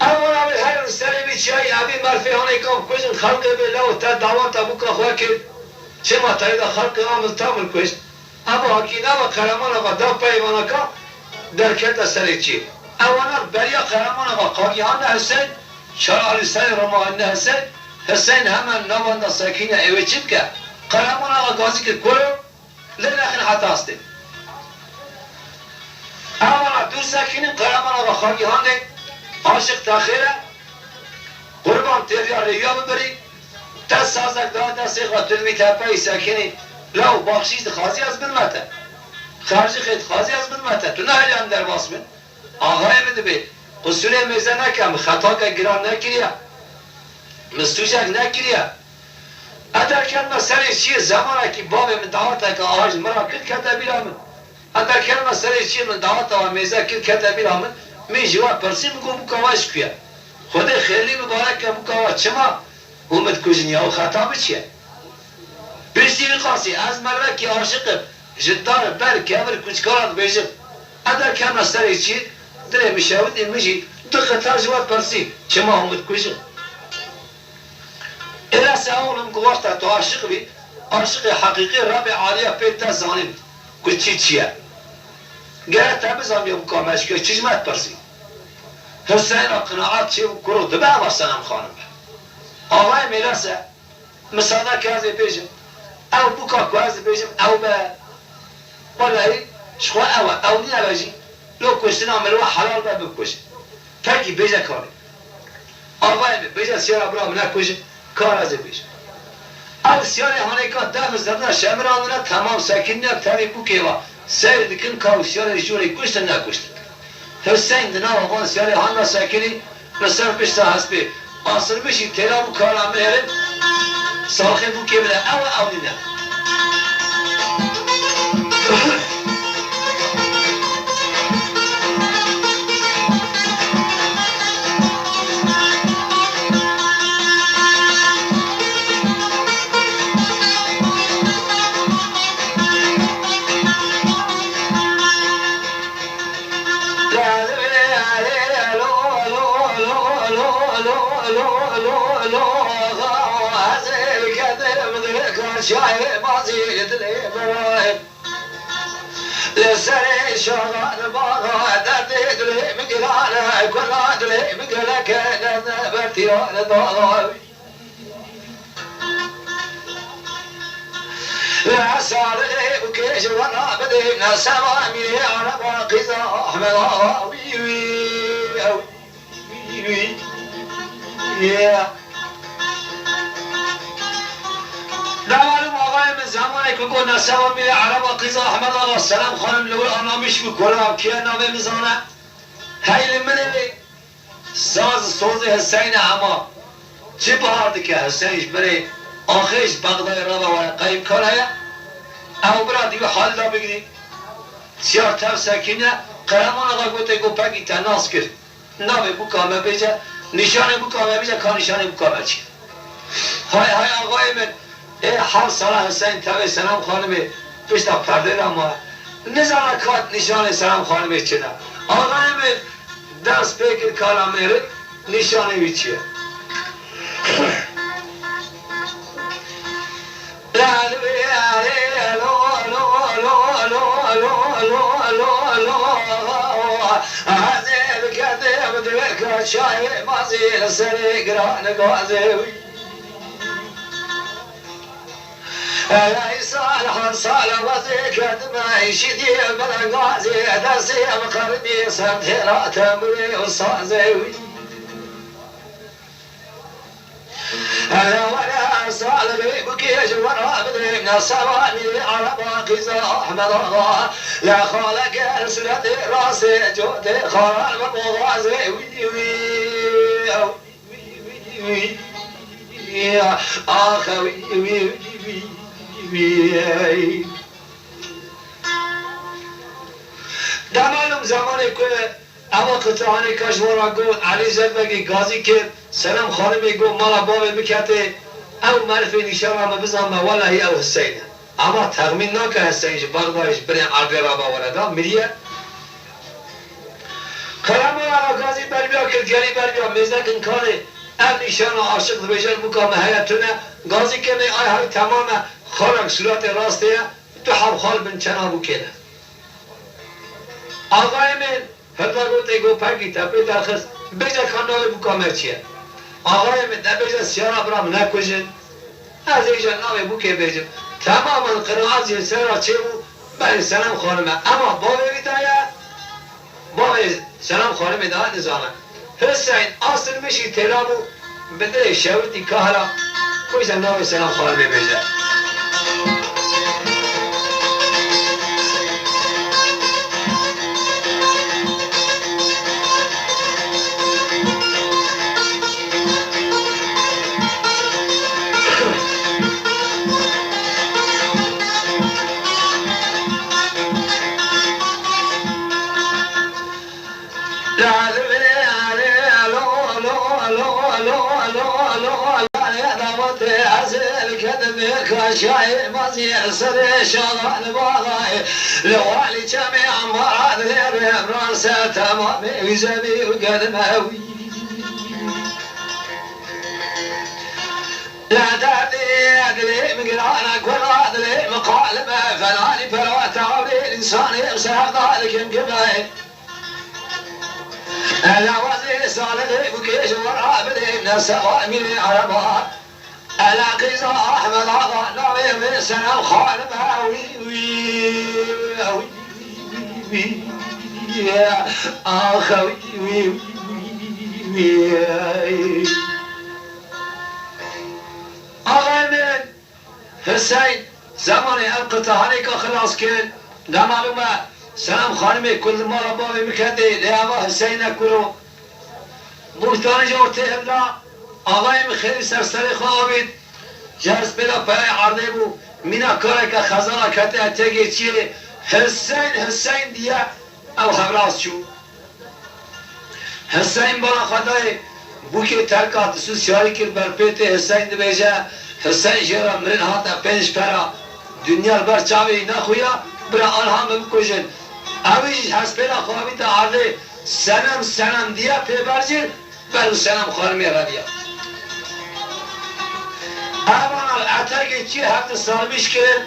Speaker 1: اولا به هر سری بیچایی ابی مرفیانه کام کشن خلق بله و تا دعوت ابو که خواه که چه ما تایید خلق آمد تامل کشن اما حکینه و قهرمان آقا دا پیمانه که در کت سری چی اولا بریا قهرمان آقا قاقیان حسین شرع حسین رمانه حسین همه نواند ساکینه اوه چید که قهرمان آقا گازی که کلو لنخین حتی هسته اولا دو ساکینه قهرمان آقا خاقیانه عاشق تاخیره قربان تیریا ریا ببری دست سازک دست خاطر می تپایی ساکینی لو بخشید خازی از بنمته خارجی خیلی خازی از بنمته تو نه هلیان در باس بین آقای بده بید قصوله میزه نکم خطا که گران نکریه مستوجک نکریه ادر کلمه سر چیه زمانه که باب من دعوته که آج مرا کل کتا بیرامن ادر کلمه سر چیه من دعوته و میزه کل کتا بیرامن می جواب پرسی میگو بکاواش کیه خود خیلی مبارک که بکاواش چما اومد کجنیا و خطا بچیه بیشتی خاصی از مروه که عاشق جدار بر کمر کچکارات بیشم ادر کلمه سر چیه دره میشود این میجی دو خطا جواب پرسی چما اومد کجن إلا سأقولهم قوارتا تو عاشق بي عاشق حقيقي رابع عالية بيتا زانين قلت چيا قالت تابزام يوم كامش كي چيج ما تبرسي حسين قناعات چي كرو دبا وسلام خانم آغای ميلاسا مسادا كازي بيجم او بوكا كازي بيجم او با والله شخوا او نينا باجي لو كشتنا ملوا حلال با بكش تاكي بيجا كاري آغای بيجا سيارة برا منا كش کار از بیش. او سیاره هانی که دم زدن شمرانه تمام سکینه تری بکیوا سیر دکن که سیاره جوری کشت نکشت. حسین دنا آقا سیاره هان سکینی رسم پیش حسبی آسر بشی تلا بو کارم میره ساخه بکیوا او نه. شاي ماضي يدلي برايب لسري شغال باغا دردي دلي مقلانا كلا دلي مقلك لنا برتيان ضاغاوي لا صالح وكيش ورا بدي نسمع من عرب قزا أحمد وي وي يا لا معلوم آقای من زمانی که گفت نسمع من عرب قزا أحمد آقا السلام خانم لول آنا مش بکلا کیا نامه میزانه هیل منه ساز حسین اما چه بهارده که حسینش بره آخرش بغداد را و قیب کنه او برا دیگه حال دا بگیری سیار تر سکینه قرمان آقا گوته گو پاکی تناس کرد نامه بکامه بیجه نشانه بکامه بیجه که نشانه بکامه چی های آقای من هر سال حسین تاوی سلام خانمه پشتا پرده را ما نزانه کات نشانه سلام خانمه چه نه آقای من دست پیکر کالا میره نشانه بی چیه شاي مازي سري قران قازي يا صالح صالح وزي كدما يشدي بلا قازي دسي مقربي سمتي تمري وصازي أنا ولا صالح بكيش ورا بدري من السواني عربا قزا أحمد الله لا خالق رسلة راسي جودي خال مبغازي وي وي يا أخوي وي وي دمالم زمانی که اما قطعانی کشورا گفت علی زدبگی گازی که سلام خانمی گفت مالا بابه بکته او معرفی نشان اما بزنم والله او حسینه اما تغمین نکه حسینش بغدایش بریم عربی را باورده میریه کلام را گازی بر بیا که گلی بر بیا میزنک انکاره ام نشان عاشق بیشتر مکامه حیاتونه گازی که می آی های تمام خالق صورت راسته تو هم خال بن چنابو کنه آقای من حتی گوته گو پاکی تپی درخست بجا کانوی بکامه چیه آقای من در بجا سیارا برام نکشن از ایجا ناوی بوکه بجم تماما قناعات سیارا چه بود برای سلام خانمه اما باوی بیتایه باوی سلام خانمه داد نظامه حسین اصل میشی تلابو بده شورتی کهلا کجا ناوی سلام خانمه بجا شاي مازي سري شغال باغاي لوالي جميع مراد لي براسه تمام وزبي وقدماوي لا تهدي أدري مقرانك ولا أدري مقالمة فلاني فلوات عبري الإنسان يغسل ذلك انقبائي لا وزي صالحي بكيش ورا بدي من السوامي عربات ألا قزا أحمد الله نبي من سنة خالبها وي يا أخوي وي آقای من حسین زمان القطعانی که خلاص کرد در معلومه سلام خانمی کل ما را باوی میکرده لیاوا حسین کلو بوشتان جورته ابلا آقای من خیلی سرسری خوابید جرس پیدا پای عرضه بو مینا کاره که خزانه کته اتگی چیه حسین دیگه او خلاص شو حسین برا خدای بوکی ترکات سوز شاری کرد بر پیت حسین دی بیجه حسین شیرا مرین هاتا پنج پرا دنیا بر چاوی نخویا برا آنها بکشن اویش هست پیدا خواهی تا عرضه سنم دیا پی برجر برو سنم خانمی را بیا اما اتاقی چی هفته سالمیش کرد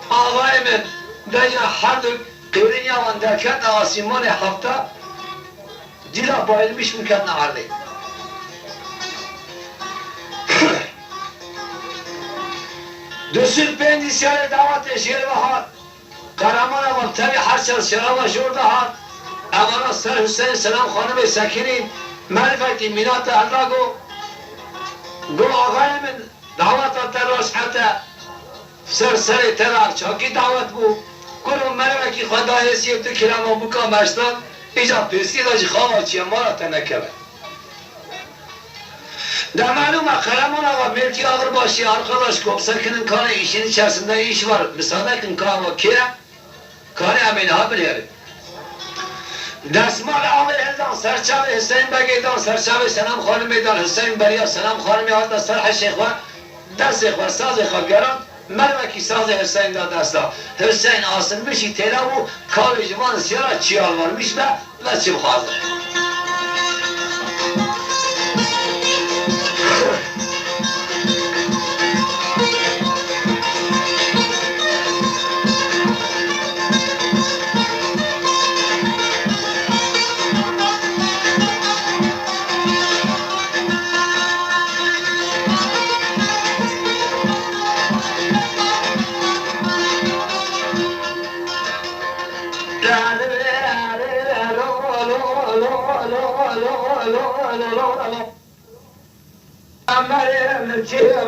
Speaker 1: آقای من دیگه هر دو قیرین یوان درکت آسیمان هفته دیلا بایلمیش میکرد نعرده دوسید پنجی سیار دعوت شیر و هات قرمان اول تبی هر چل شراب و شور ده هات اولا سر حسین سلام خانم سکینین معرفتی مینات الله گو آقای من دعوت تراش حتی سر تراب چاکی دعوت بو کنم معرفتی خدا حسیب تو کلام و بکا مشتان ایجا پیسی داشت خواه چیه مارا تنکبه در معلومه قلمان آقا ملکی آقر باشی arkadaş kopsa kinin kanı işin içerisinde iş var müsaade kin kanı kire kanı emin ha biliyorum دستمال آقای هزان سرچاوی حسین بگیدان سرچاوی سلام خانم میدان حسین بریا سلام خانم یاد سر حشیخ و دست خور ساز خواگران مروکی ساز حسین داد دستا حسین آسن بشی تیلا و کاوی جوان سیارا چیال varmış ve çim hazır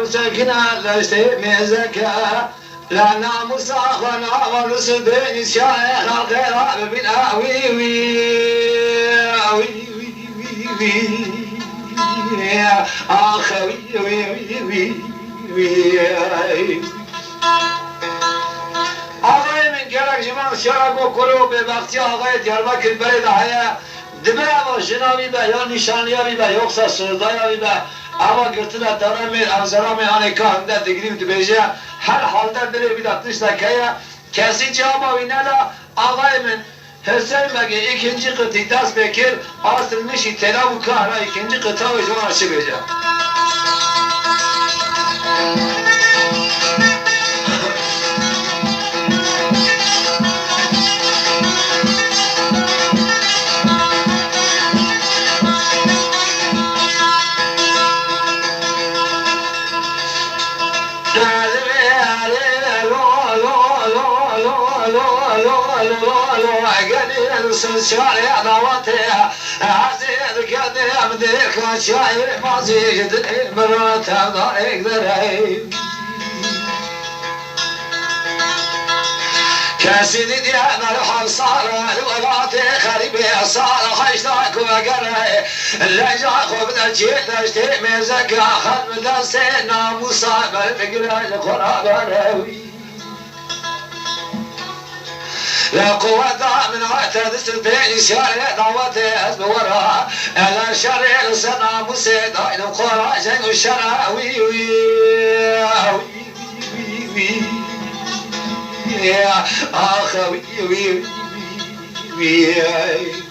Speaker 1: سكنا لستمزك لا ناموس أخونا ورسل نساء الغير بنا وي أخوي آقای من گرک جمان شرک و کلو به وقتی آقای دیاربکر برید هیا دبه و جنابی به یا نشانیابی به یکسا سردایابی به اما گرتنا درمی انزرامی آنکا همده دگریم دبیجه هر حالده بره بیداتنش دکیه کسی جوابی ندا آقای من حسین بگه ikinci قطعی دست بکر اصل میشی تلا و کهرا ikinci قطعه و جوان چه بیجه شارع ضواتها عزيز قدام ذيك شاعر مزيد مرات ضايق ذريب كاسد ديانا الحب صار الولات خريبي صار خشتاك وقرأي اللجا خبنا الجيل اشتي مزكا خدم دستي ناموسا بالفقر القرآن راوي لا قوة من وقت تستبين شارع ضواتي أسب وراء ألا شارع لسنا مسيدا إن القرى جنگ الشرع وي وي وي يا أخوي وي وي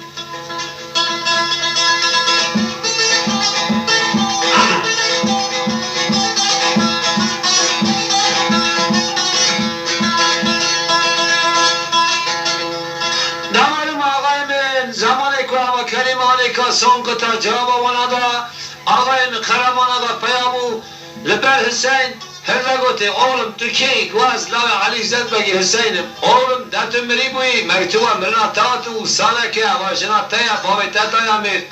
Speaker 1: son kıta cevabı bana da ağayım karamana da peyamı leber Hüseyin herragote oğlum Türkiye gvaz lavi Ali Zedbegi Hüseyin'im oğlum datüm meribuyi mektuba mirna tatu sanake avajına teya babi tetaya mir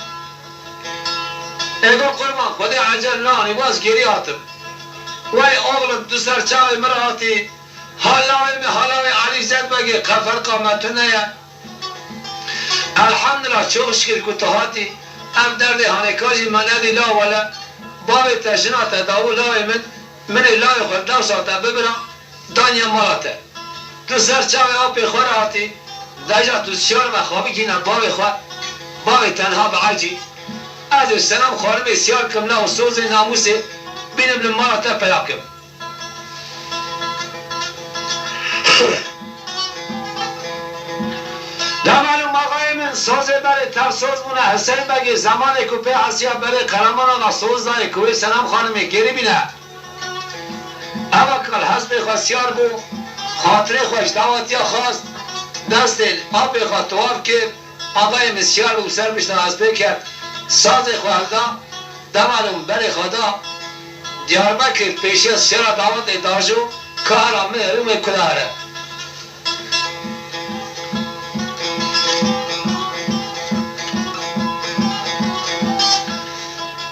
Speaker 1: ego kurban kodi acel nani vaz geri atıp vay oğlum tu serçavi mirati halavi Ali Zedbegi kafar kametüneye الحمدلله çok şükür kutahati em derdi hanekaji manedi la wala babi teşina tedavu la min la khod la sata bibra danya malate tu serçave api khorati daja tu şor ve khabi kina babi tenha baci az selam kharbi siyar kamla usul namusi benim le malate pelakim سوز برای تفسوز مونه حسین بگی زمان کوپه آسیا برای قرمان آقا سوز داری کوی سلام خانمی گری بینه اما کل حسب خواستیار بو خاطره خوش دعوتیا خواست دست آب خواست تواب که آقای مسیار بو سر بشتن از بکرد ساز خوالدا دمالون برای خدا دیاربکر پیشی از شرع دعوت داشو کارا مهرم کلاره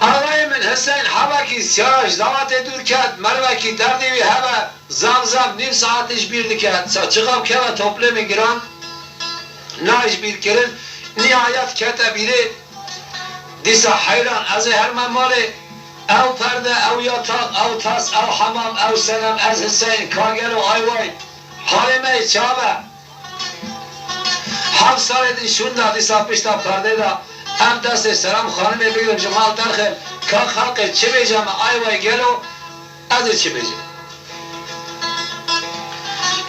Speaker 1: آقای من حسین حبکی سیارش دعوت دور کرد مروکی دردی وی هوا زم نیم ساعتش بیرد کرد چقام که و توپله میگران نایش بیر کرد نهایت کتا بیره دیسا حیران از هر مماله او پرده او یاتاق او تاس او حمام او سنم از حسین کاگر و آیوای حالمه چابه 7 سال دیشون دا دیسا پشتا پرده دا هم دست سلام خانم بگیرم جمال درخم که خلق چه بیجم آیوای گلو از چه بیجم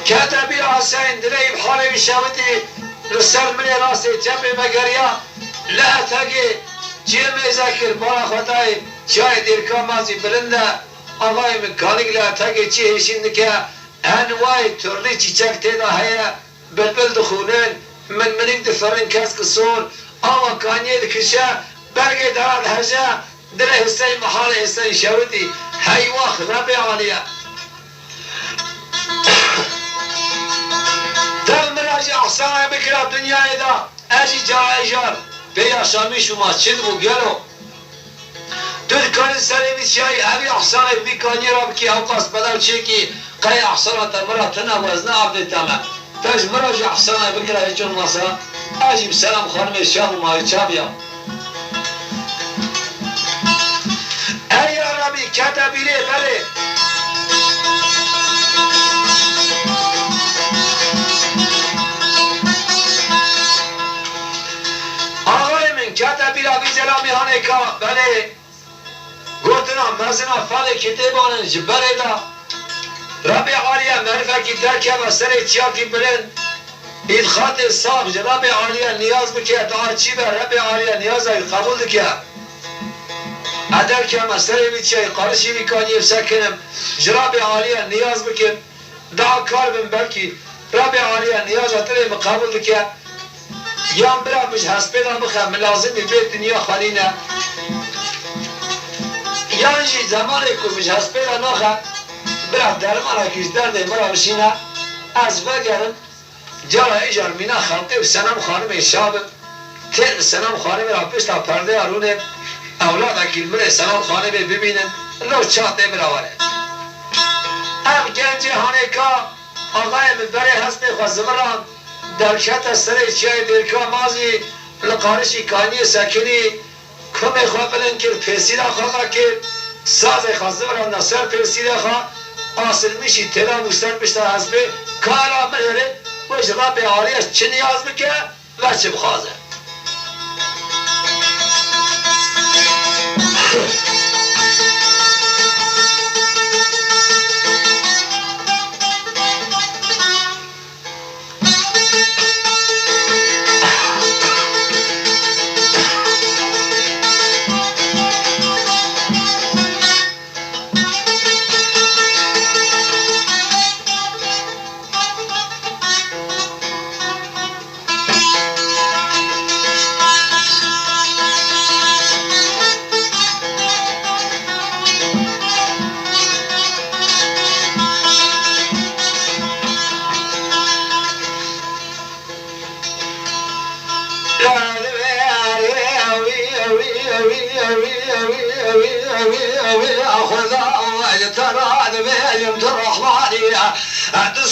Speaker 1: کتا بیر حسین دلیم حالوی شویدی رسل منی راستی جنب مگریا لحتاگی جیمه ذکر بارا خدای چای دیرکا مازی بلنده آقای مکانیک لحتاگی چی هشین که هنوای ترلی چیچک تیدا هیا بلبل دخونن منک دفرن کس کسون آقا کانیه دکشه برگه دراد هجا دل حسین محال حسین شویدی هیواخ ربی عالیه دل مراجع احسانه بکره دنیای دا اجی جای جار بیا شامی شما چند بو گلو دل کاری سری بیچایی اوی احسانه بیکانی را بکی اوقاس بدل چیکی قای احسانه تمرا تنا وزنه عبد تمام تاج مراجع احسانه بکره جون ماسا اجی بسلام خانم شاه و مای چابیا ای عربی کتا بیره بله کتا بیرا بیزلا میهانه که بله گوتنا مزنا فال کتابانن جبره دا ربی عالیه معرفه کی درکه و سر چیاکی بلند ایدخات صاحب ربی عالیه نیاز بکه دعا چی به ربی عالیه نیاز قبول دکه ادر که مسئله بیچه قارشی بیکانی سکنم ربی عالیه نیاز بکه دعا کار بم بلکی ربی عالیه نیاز اتره مقابل دکه یام برا مش هسپیدان بخوام لازمی به دنیا خالینه یانجی زمانی که مش هسپیدان نخوام برا درمان کش درده مرا بشینه از بگرم جا ایجار مینا خلقه و سنم خانم شابم تل سنم خانم را پشتا پرده آرونه اولاد اکیل مره سنم خانم ببینن لو چاته براواره ام گنج هانه که آقای من بره هست بخوا زمران در کت سر چای دیرکا مازی لقارشی کانی سکنی کمی خواه بلند کرد پیسی را خواه کرد ساز خواه را نصر پیسی را خواه آسل میشی تلا مستن بشتا حسبه کارا منره و جواب عالیش چه نیاز بکه و چه بخوازه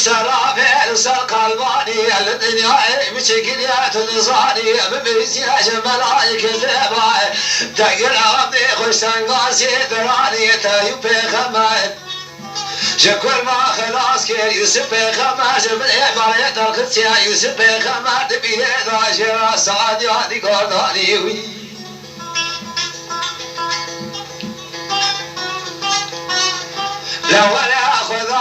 Speaker 1: السرافيل سرق الباني الدنيا مشكلات النصاني ببيتي ملايك ذباي تقل عبدي خشتن قاسي دراني تايوبي خمايت شكر ما خلاص كي يوسف خماش بالعباية الخدسية يوسف خمات بيدا شرا سعادي هادي قرداني وي لو انا اخذ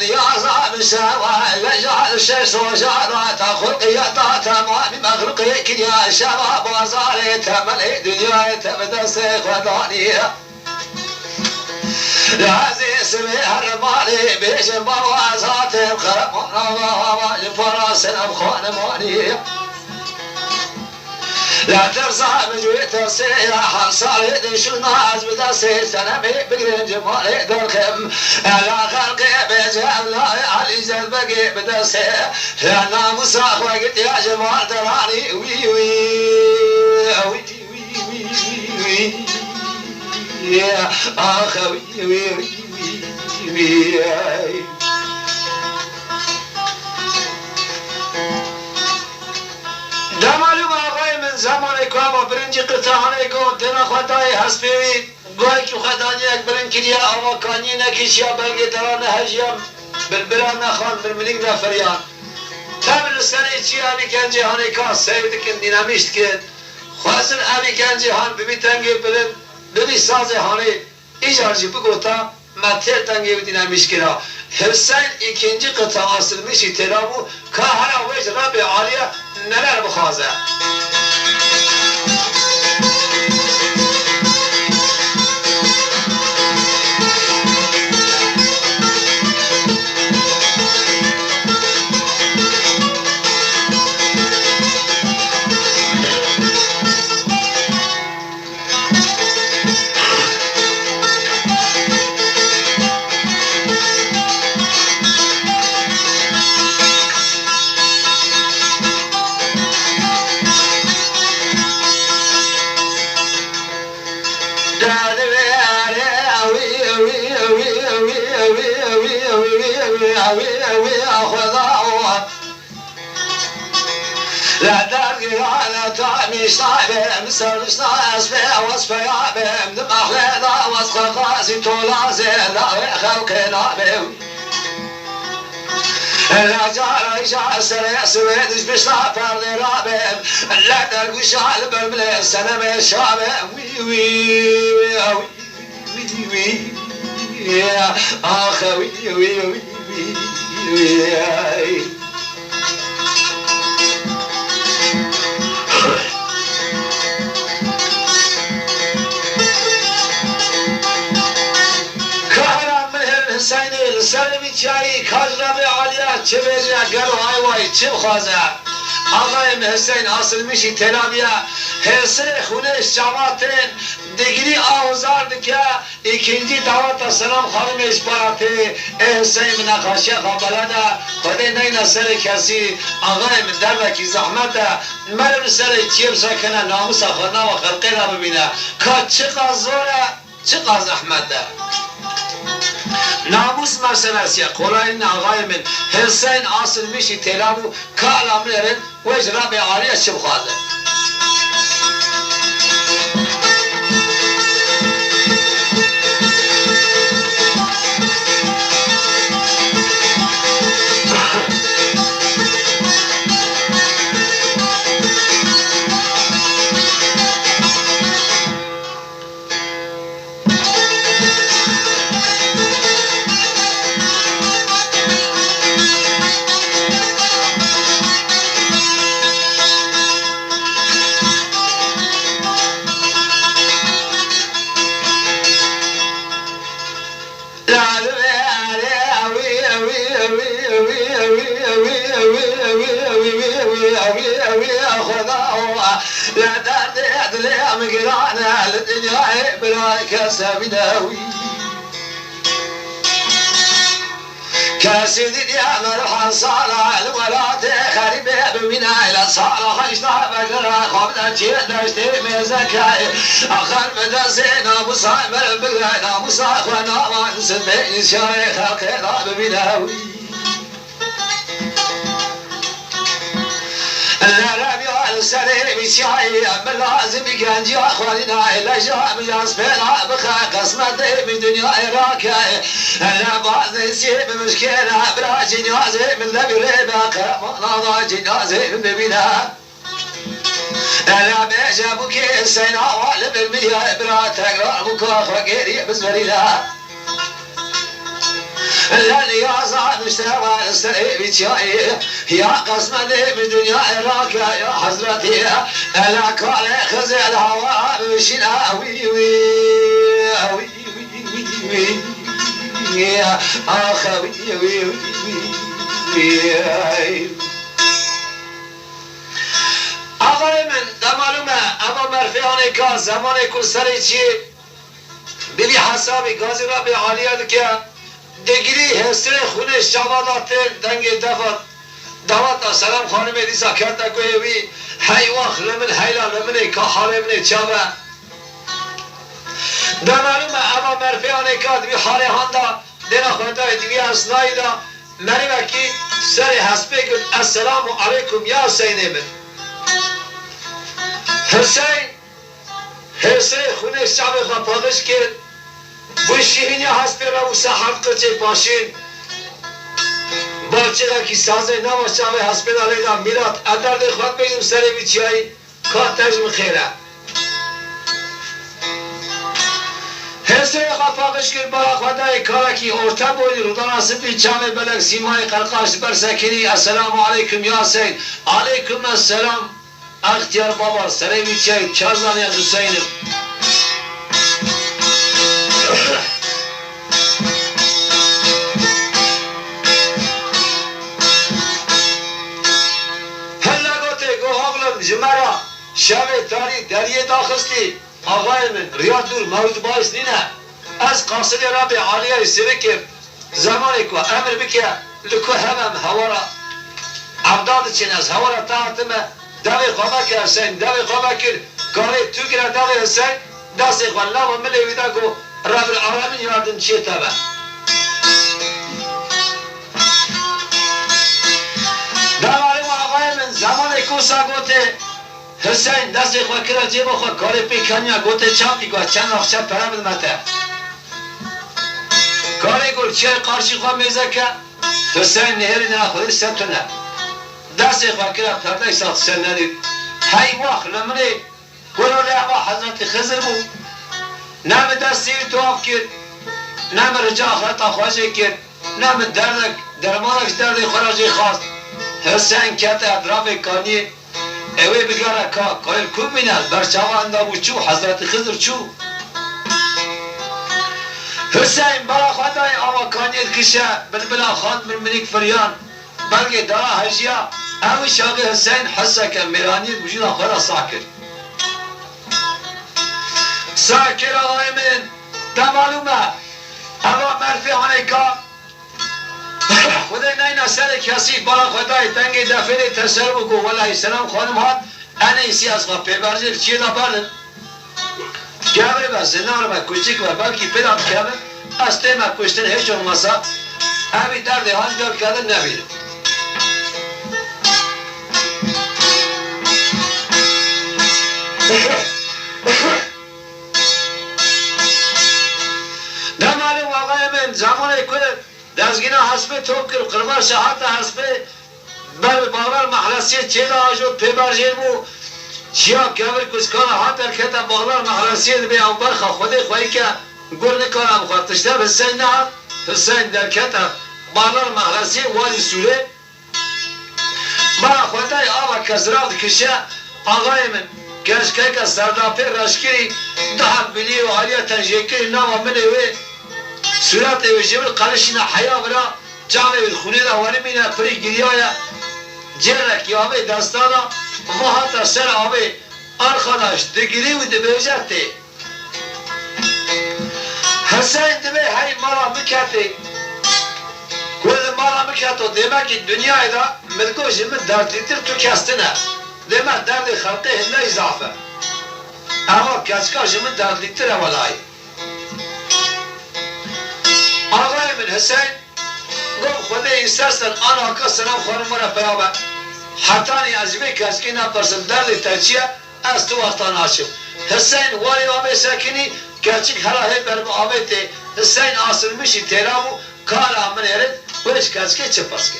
Speaker 1: يا صاحب السماء لجعل الشمس وجعلت خلقيتها تمام مخلوقك يا شباب وصارت ملء دنيا تبدا سيخ ودانيه لهذه اسمها الرمالي بيجن بوازات الخرم والنظام الفراس الابخان مانيه لا ترزع مجويت سياحة صارت شلنا عزب دسي سنبي بقرين جمالي درخم لا خلقي بجهل لا علي زلبقي بدسي لا مساخ وقت يا جمال دراني وي وي وي وي وي يا أخوي وي وي دمالو آقای من زمان که با برنج قطعانه گفت دن خدای هست ببین گوی که خدانی یک برنج کریا آقا کانی نکش یا بلگی دران هجیم بلبلان نخوان بلملینگ نفریان تبل سنه چی همی گنجی هانی که سیود کن دینامیشت کن خوازن همی گنجی هان ببی تنگی بلن ببی ساز هانی ایجارجی بگوتا متر تنگی و دینامیشت کرا حسین ikinci kıta asılmış itiramı kahara ve Rabbi Aliye neler bukhaze. لا درقي على طعمي صعبة مسر صاص في وصفة يعبة مدم أحلى وصفة قاسي طولازي لا خلقي نابي لا جاري جار سريع سويدش بشلا فردي رابي لا درقي شعل برملي السنة شابي وي وي وي وي يا أخوي وي وي وي Hüseyin'in Selim'i çayı Kajrabi Aliye çevirine gel vay vay çim khaze Ağayım Hüseyin asılmış telabiye Hesre Huneş cemaatin Digri ağızardı ki ikinci davata selam hanım işbaratı Hüseyin nakaşya kabalada Kode neyne seri kesi Ağayım derveki zahmete Merim seri çiyem sakine namusa khana ve khalqina bibine Ka çıka zora çıka zahmete namus meselesi kolayın ağayımın Hüseyin asılmış telabu kalamlerin ve Rabbi Aliye çıbhadı. لا تعتقد لي مقرانا للدنيا بلاك سبناوي كاسيدي يا مرحى صالح الولاد خريبة بمنا إلى صالح خيشنا بقرا خبنا جينا اشتري مزكاي أخر مدرسينا مصايمر بقرا مصاخ ونعمان سبين شايخ خلقنا بمناوي السلام بشاي من لازم يجي أخواننا إلا جاء من يصبنا بخا قسمة من دنيا إراكا أنا بعض نسيب مشكلة برا جنازة من ذبي رباك ما جنازة من ببنا أنا بيجابك السينا وعلم المليا برا تقرأ بكا فقيري بزبرينا لأني يا صاحب اشتغل استريب شاي يا قسمة من دنيا عراق يا حضرتي أنا كالي خزي الهواء بشنا وي وي وي وي يا أخوي وي وي أغلى من دمالوما مرفیانه که زمان کل سری چی بلی حسابی گازی را به عالیت که دگیری حسر خونه شبادات دنگ دوات سلام خانم دیسا کرده که وی هی وقت لمن هیلا لمنه که حاله منه چابه در معلومه اما مرفیانه که دوی حاله هنده دینا خودای دوی اصنایی دا مریمه که سر حسبه کن السلام علیکم یا حسین من حسین حسر خونه شب خواه پادش کرد بوشیهینی حسبه را و سحر قرچه پاشین بچه را که سازه نماشه و حسبه دالیدم میراد ادرد خود بیدیم سر بیچی هایی کار تجم خیره حسه خواه پاقش کرد برا خودای کارکی ارته بودی رو دانا سپی چامه بلک سیمای قلقاش برسکنی السلام علیکم یا حسین علیکم السلام اختیار بابا سر بیچی هایی چار زانی از حسینم جمعه شب تاری دریه داخستی آقای من ریاد دور موضوع باعث نینه از قاصد رب عالیه سوی که زمانی که امر بکه لکو همم هوا را عبداد چین از هوا را تحتمه دوی خوابه که حسین دوی خوابه که کاری تو گره دوی حسین دست خوالا و ملی ویده گو رب العالمین یادن چیه تبه زمان کوسا گوته حسین دست خواه کرا جیب خواه کاری پیکنیا گوته چاپی گوه چند اخشا پرم دمته کاری گل چیه قارشی خواه میزه که حسین نهری نه خودی ستونه دست خواه کرا پرده ساخت سن ندید هی وقت لمنی گلو لعبا حضرت خزر بود نم دستی تواب کرد نم رجا خلطا خواهشه کرد نم درمانش درد خراجی خواست حسین کت اطراف کانی اوی بگاره که کایل کن بینند برچاوه اندامو چو حضرت خضر چو حسین برا خدای آوا کانیت کشه بلبلا خاند من منیک فریان بلکه دارا هجیا اوی شاقی حسین حسه که میرانیت وجود خورا ساکر ساکر آقای من تا معلومه اما مرفی هانه که خدای نینا سر کسی بالا خدای تنگ دفعه تسر بگو والله سلام خانم هات انا ایسی از خواه پیبرزیل چیه دا بردن گبره با زنار با کچک و بلکی پیدا بکرده از تیم کشتن هیچ اونماسا اوی درد هان دار کردن نبیره در معلوم آقای من زمان کنه دزگینا حسبه توب کرد قربان شهات حسبه بر باور محلسیه چه دا آجود پیبرجیر بو چیا کبر کسکان هات درکتا باور محلسیه بی او برخا خوده خواهی که گر نکارم خواه تشتر حسین نه حسین درکتا باور محلسیه والی سوره برا خوده آبا کسراد کشه آقای من کشکه که سرداپی رشکری دهب بلی و حالیا تنجیکری نام منوی صورت جبل قرشینا حیا برا جامعه خونه دا واری مینا پری گریایا جرک یابه دستانا ماها سر آبه آرخاناش دگیری و دبیجته حسین دبی هی مارا مکته کل مارا مکتو دیما که دنیای دا ملکو جمع دردیتر تو کستنه دیما درد خلقه هنه اضافه اما کسکا جمع دردیتر اولای آقای من حسین گفت خدا ایسترستن آن آقا سلام خانم را پیابه حتانی عزیبه کسکی نپرسن درد ترچیه از تو وقتان آشم حسین واری آبه سکنی گرچک هراهی برم آبه ته حسین آسل میشی تیرامو کار آمن هرد برش کسکی چه پس که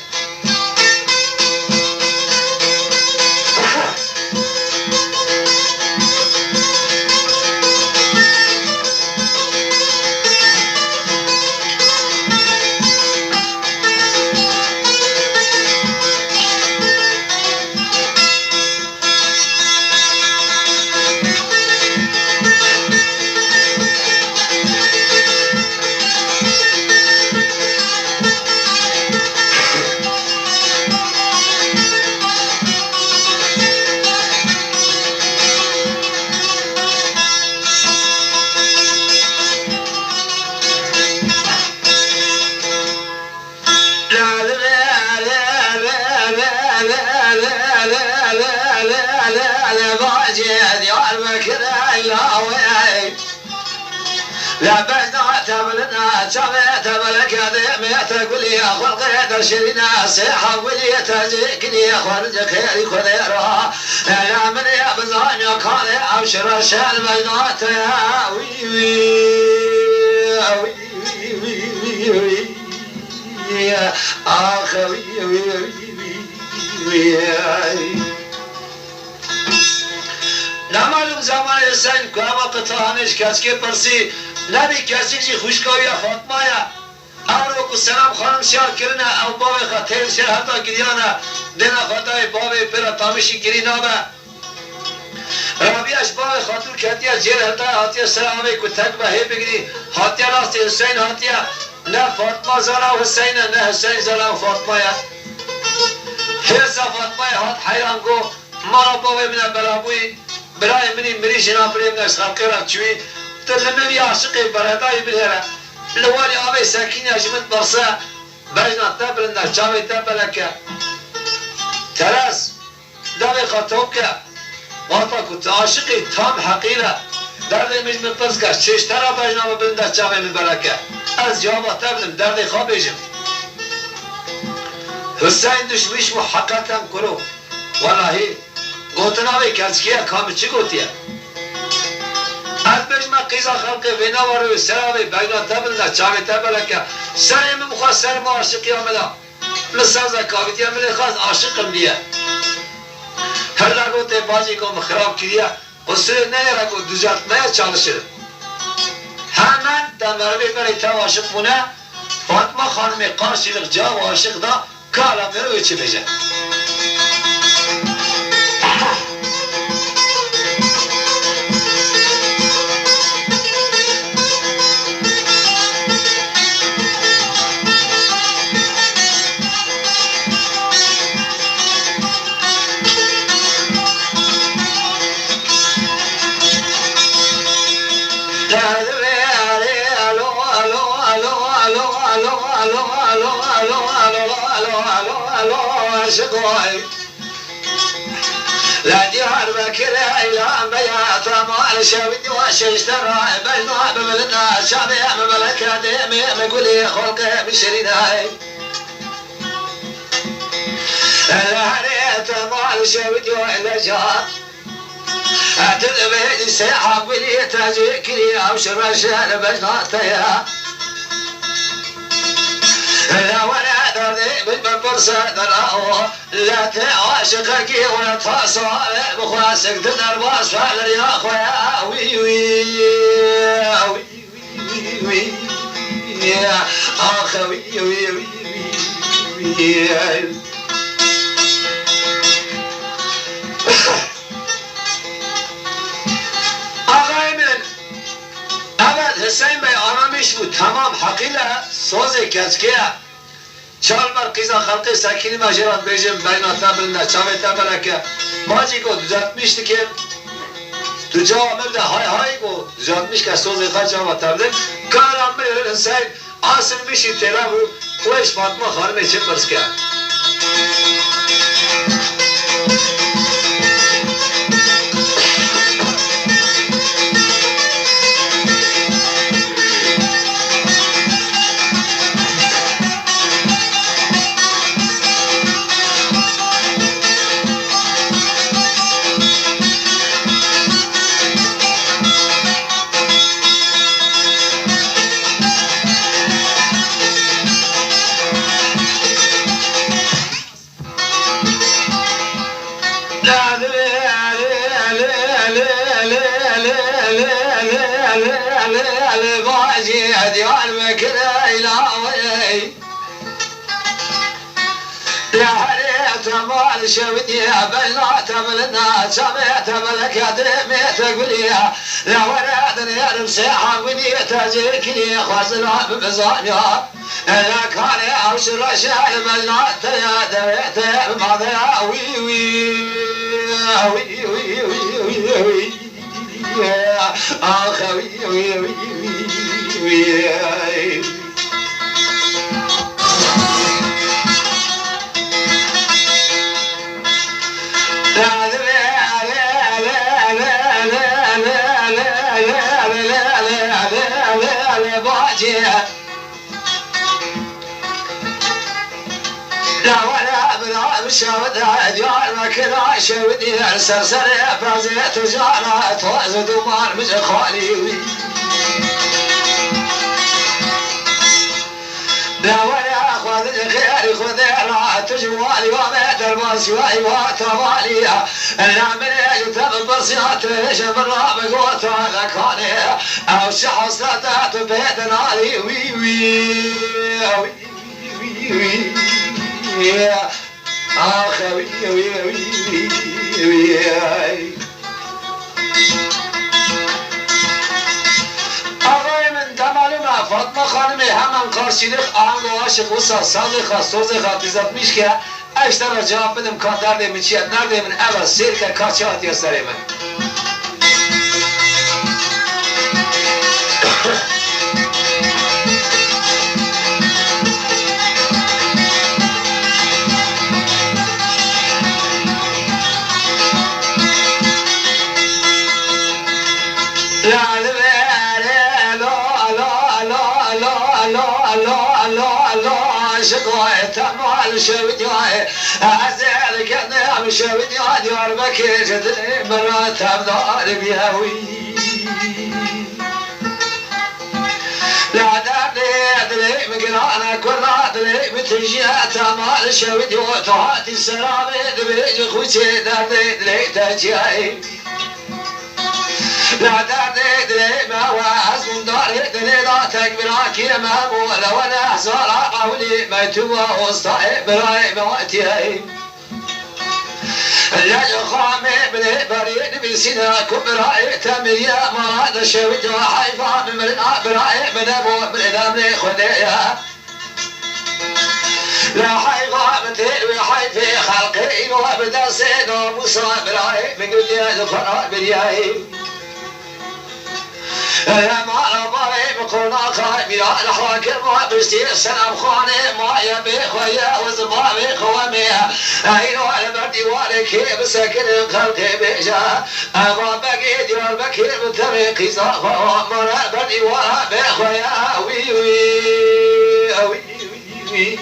Speaker 2: لبسنا تبلنا سمعت بالأكاديمية تقول يا خلقي ترشدنا سيحة ولي تزيكني خرج خيري خذيرها لا من يبزان يقال أبشر الشال بينات يا وي وي وي يا أخوي نمالم زمان سن که قطعانش کس که پرسی نبی کسی جی خوشکاوی فاطمه یا او رو سلام خانم شهر کرنه او باب خطیر شهر حتی گریانه دینا خطای باب پر تامشی گری نابه رابیش باب خاطر کتیه جیر حتی حتی سلامی که تک به هی بگری حتی راست حسین حتی نه فاطمه زالا و حسین نه حسین زالا و فاطمه یا حیث فاطمه حد حیران گو مارا باب من بلابوی برای منی مری جناب بریم نش خلقیرم چوی تلمنی عاشقی برادای بلیره لوالی آبی سکینی اجمت برسه بجنا تبرنده چاوی تبلکه ترس داوی خطوب که واتا کت عاشقی تام حقیله دردی مجمع پرس که چشتر بجنا و برنده چاوی مبلکه از جوابا تبلم دردی خواب بیجم حسین دشمیش محققتم کرو والله گوتناوی کلچکیه کامی چی گوتیه؟ از بجمع قیزا خلقی وینا وارو سراوی بینا تبلنا چاوی تبلکه سری من مخواه سر ما عاشقی آمده مثل زکاویتیه ملی خواست عاشقم دیه هر لگوته بازی که خراب کریه قصری نیره که دوزارتمه چالشه همان دمروی بری تا عاشق مونه فاطمه خانمی قارشیلق جا و عاشق دا کالا میروی چی بیجه لا ديار بكر إلى بيات مال شويد وشيشتر بينها بملنا شعبي مملك ديمي مقولي خلقه بشريناي لا ريت مال شويد وإلا جاء تذبي سيحة بلي تجيكري أو شرشان بجناتيا لا ولا دري بالبرسة دراو لا تعاشقك ولا تصار بخواسك تدرباس فعل يا خويا وي وي وي وي يا أخوي وي وي وي آقای من اول حسین بی آرامیش بود تمام حقیله سوز کچکیه چال بر قیزا خلقی سکینی مجران بیجم بینا تبرنده چاوی تبرکه ماجی گو دوزاتمیشتی که تو جواب مبده های های گو دوزاتمیش که سوز خواهد جواب تبرن کارم بیر حسین آسل میشی تیره بود خوش فاطمه خانمی چه پرس کرد مال شودي بينا تبلنا سمعت بالأكاديمي تقولي لا ولا دنيا نمسيحة وني تجيكني خازنا بمزانيا لا كان أوشر أشياء بينا تيا ماذا وي وي وي وي وي وي أخوي وي وي وي لباجي لا ولا بلا مشاود ديار ما كنا شودي سرسر فرزي تجارة توزد ومار مش خالي لا ولا خذ خير خذ لا تجوالي وما درباس وتوالي لا من يتم بصيات شمر بقوت على كاني او شخص لا تبيدنا لي وي وي وي وي يا اخوي وي وي وي فاطمه خانم همان karşılık ağlı aşık olsa sadıka sözüka düzeltmiş ki eştara cevap benim kaderdemin çiyat neredemin evet sirke kaça at yasarayım تمال شودياي أزعل كنا شودياي ديار بكر جدني مرات أبدار بيهوي لا دلي مقرانا كل دلي بتجي تمال شودياي تعطي السلامة بيجي خوشي دلي تجي لا دلي ما واز من داري دلي لا تكبر ما ولا ولا صار قولي ما توا وصائب راي موتي لا يخامي بني بريد بسنا كبراي تمية مراد شويد وحيفا من الابراي من ابو من الامر خديا لا حيفا متي وحي في خلقي وابدا سين ومصابراي من قد يدخل برياي يا ما ضايع بقولنا خايب يا الحاكم وبستي السلام خاني ما يبي خويا وزبابي خوامي عينو على بردي والك بسكن خلقي بيجا ما بقي ديار بكير بطريقي صافا مرا بردي ورا بخويا وي وي وي وي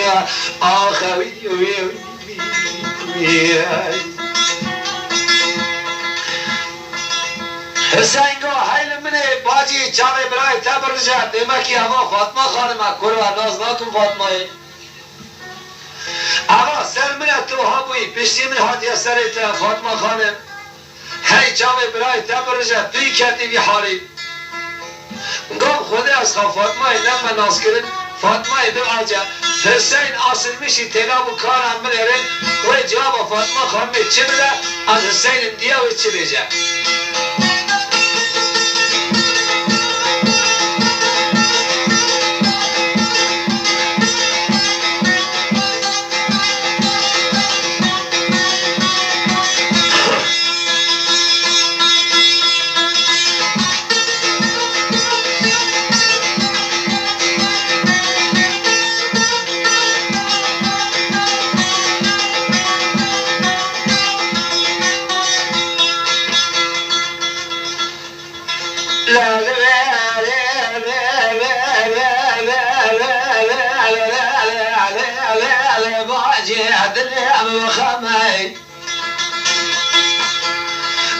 Speaker 2: يا اخوي وي وي حسین گو حیل منه باجی چاوه برای تبرجه دیمکی اما فاطمه خانمه کرو ناز نکن فاطمه اما سر منه تو ها بوی پشتی من حادیه سریت فاطمه خانم هی چاوه برای تبرجه توی کردی بی حالی گم خود از خواه فاطمه نمه ناز کرد فاطمه دو عجب حسین اصل میشی تلاب و کارم منه و جواب فاطمه خانمه چی بده از حسین دیه و چی بیجه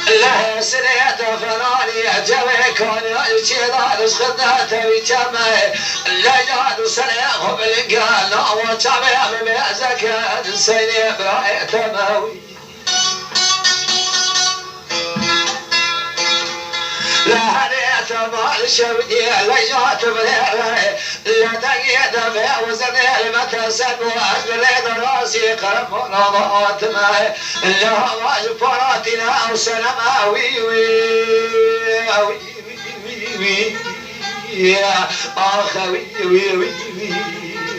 Speaker 2: لا سريت فناني جوي كوني وشيلا نسخدنا تبي جمعي لا جاد سريخ بالقال وشعبي بميزك نسيني براي تماوي لا هنيت مال شودي لا جات بليري لا تقيد بيع وزني المتسد وأجبري راسي قرب نضات معي لا واجب فراتنا أو سلام وي وي وي وي يا أخوي وي وي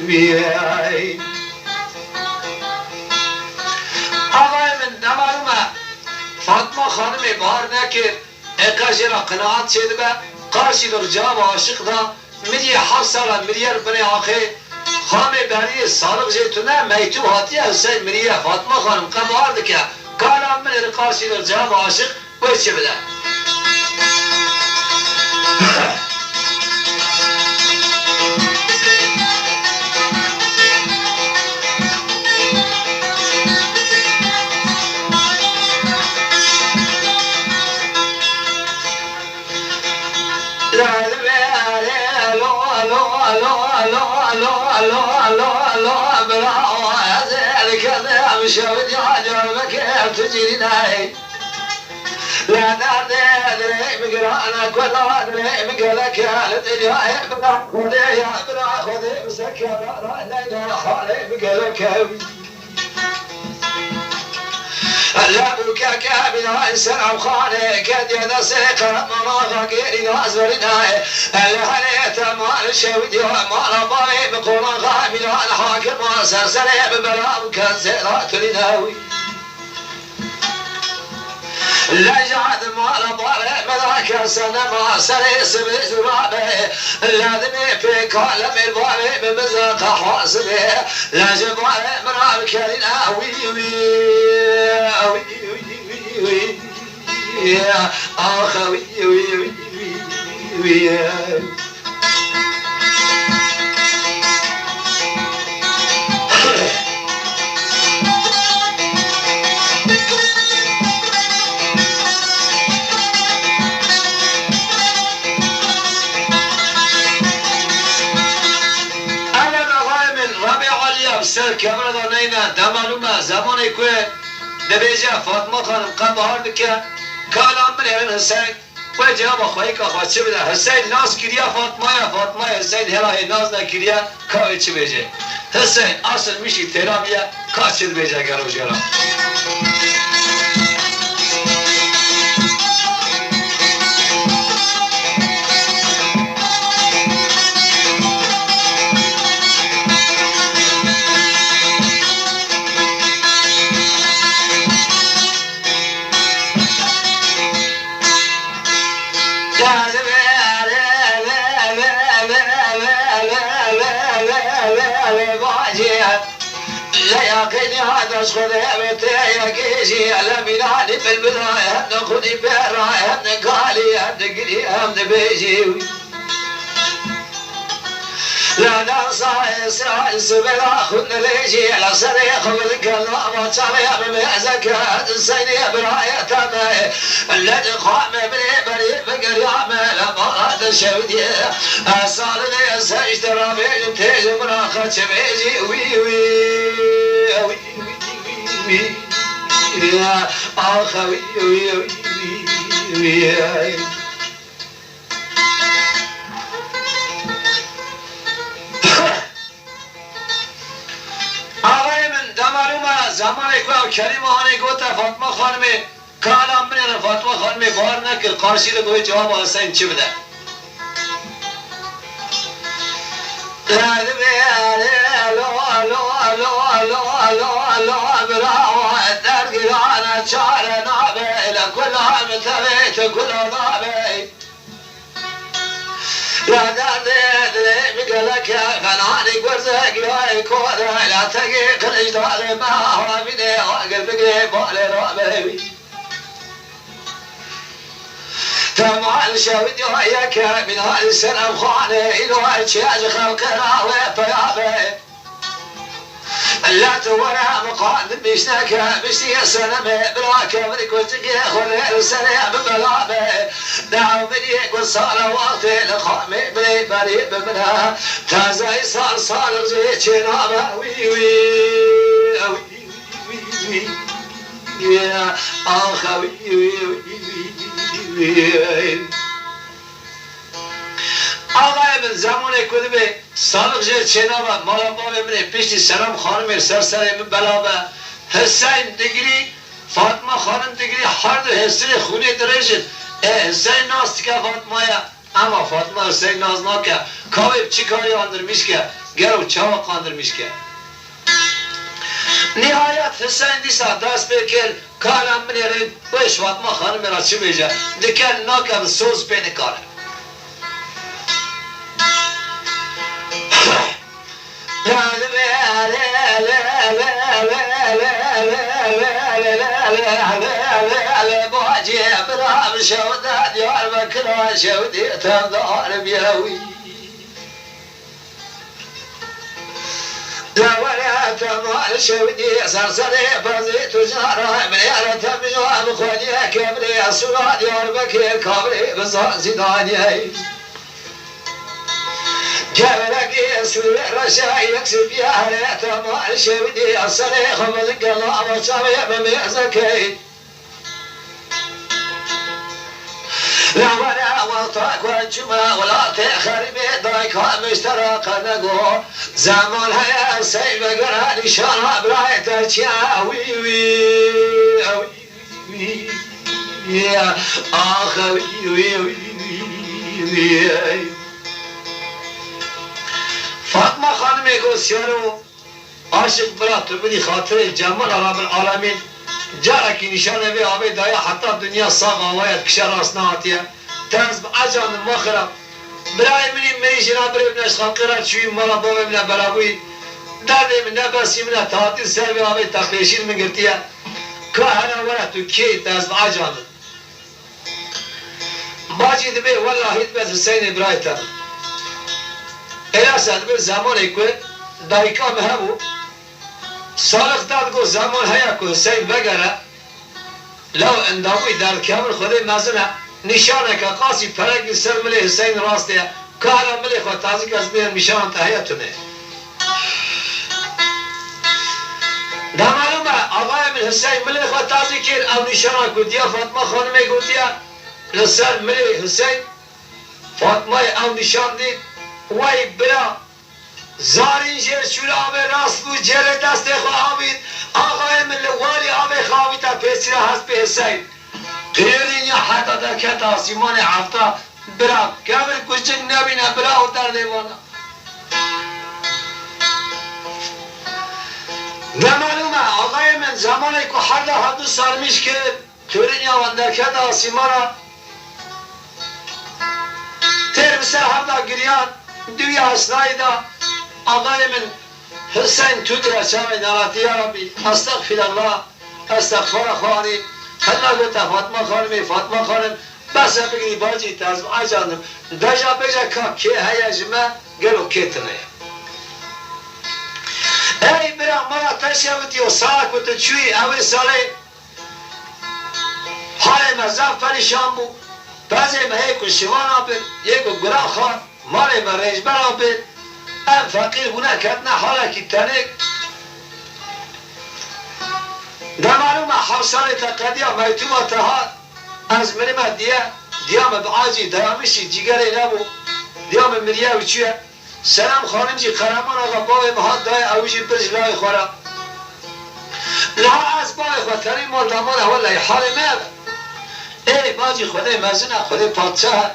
Speaker 2: وي أغاي من نمالما فاطمة خانمي بار نكر اقاجرا قناعات شدبه قارشي جواب عاشق دا مدي حفصة مريار بني آخي خامي باري صالق جيتونا ميتو هاتي حسين مريا فاطمة خانم قبار دكا قال من قارشي جواب عاشق ويش بدا كذا مشاود يعجبك تجيناي لا دري مقرانا كل دري مقلك يا الدنيا ابرا خذي يا ابرا خذي مسكر لا خالي مقلك لابوك كابنا سلام خاني كد يدسك منافق ينازلنا الهنيت مال شودي مال باي بقول غامل الحاكم سرسري ببلام كنزلات لناوي لجعت مال باي مذاك سنة ما سري سبز رابي لازمي في كلام الباي بمزاق حاسبي لجباي مراب كلناوي يا أخوي سر کمر دانینا دمالوما زمانی که دبیجا فاطمه خانم قبار بکن کالام من حسین و جواب خواهی که خواهد چه بده حسین ناز کریا فاطمه حسین هرای ناز نکریا که چه بیجه حسین اصل میشی تیرامیه که چه بیجه گروش گرام لياقني هذا صغير بتاعي كيجي على ميلاني في البداية نخوني براية نقالي نقلي نبيجي لا ننسى إسرائيل سبلا خدنا ليجي على صريخ والقلب وطريق بمعزك السيني براية تماي الذي قام بري بقريامة لما هذا الشودي أصالي سجد ربي تيجي براخة بيجي وي يا أخوي آقای من دمالوما زمانی که کریمه هانی گوتا فاطمه خانمی کالام من فاطمه خانمی بار نکر قارشی رو گوی جواب حسین چی بده لا دردي مقلك فناني قرزك يا كورة لا تقيق الإجدار ما هو بدي وقلبك بالي رابي تمام شاودي وياك من هذه السنة خاني إلو هالشياج خلقنا ويبيابي لا تورا مقاد بيشناك بيشتي سلامي براك مريك وجهي خلي السلام بلابي دعو منيك والصالة واقتي لخامي بلي بريب منها تازاي صال زي شنابة وي يا أخوي آقای من زمانی کدومه سالق جه چنابه مالا بابه منه پیشتی سلام خانم سرسره من بلابه حسین دگری فاطمه خانم دگری هر دو حسین خونه درشن حسین ناز تکه فاطمه یا اما فاطمه حسین ناز ناکه کاوی چی کاری آندرمیش که گرو چاوق آندرمیش که نهایت حسین دیسا دست بکر کارم منه باش فاطمه خانم را چی بیجه دکر ناکه سوز پینه کاره برام شودات يا بكرة شودي تنظر بيوي لا ولا تنظر شودي صرصري بزيت وجارة من يارة تمجوا بخوني كبري الصلاة يا بكرة كبري بزان زداني كابلك سوي رشاي يكسب يا هريت ما الشبدي الصريخ ملك الله وصابي بميزكي لا ولا وطاك والجمع ولا تأخر بيضايك مشترك نقو زمان هيا سيب قراني شراب رايتك يا وي وي وي يا آخ وي وي وي فاطمه خانمی گوسیارو عاشق برات تو بدی خاطر جمال رب العالمین جارکی نشانه به آبی دایا حتی دنیا صاغ آواید کشار آسناتیه تنز عجان مخرم برای منی جناب برای منش خاقرات شوی مالا بابا من بلاوی دردی من نباسی من تاتی سر به آبی تا پیشین من گرتیه که هنه ورا تو کی تنز عجان باجی دبی والله هیت بید حسین برایتن اینا به زمانی که دایکا مهبو سالخ داد گو زمان هیا که حسین بگره لو انداموی در کامل خودی مزنه نشانه که قاسی پرگی سر ملی حسین راسته که حالا ملی خود تازی که از بیان نشان تهیتونه ده معلومه آقای من حسین ملی خود تازی کرد او نشانه که دیا فاطمه خانمه گو دیا لسر ملی حسین فاطمه او نشان دید وای برا زارین جر شور آب راست بود جر دست خوابید آقای من لوالی آب خوابید تا پیسی را هست به حسین قیرین یا حتی در کت آسیمان عفتا برا کامل کشک نبینه برا و در دیوانا نمالومه آقای من زمانی که هر ده حدو سال میش که قیرین یا در کت آسیمان تیر بسر هر ده گریان دوی اسنای دا آقای من حسین تو در شام نواتی یا ربی استغفر الله استغفر خانی الله گوتا فاطمه خانم بس بگی باجی تاز آجانم دجا بجا که هیا جمع گلو کتنه ای برا مرا تشوتی و ساک و تچوی اوی سالی حال مزم پریشان بو بعضی مهی کشوان آبید یکو گراه خواه مال ما ریج برا بید ام فقیر بونه کتنا حالا کی تنک در معلوم حوصاله تقدیا میتوما تها از مرمه دیام بعاجی دیامشی جیگره نبو دیام مریا و چیه سلام خانم جی قرمان آقا بای مهاد دای اویجی برج لای خورا لها از بای خواه مال دامانه والله حال مال ای باجی خدا مزنه خدا پادشاه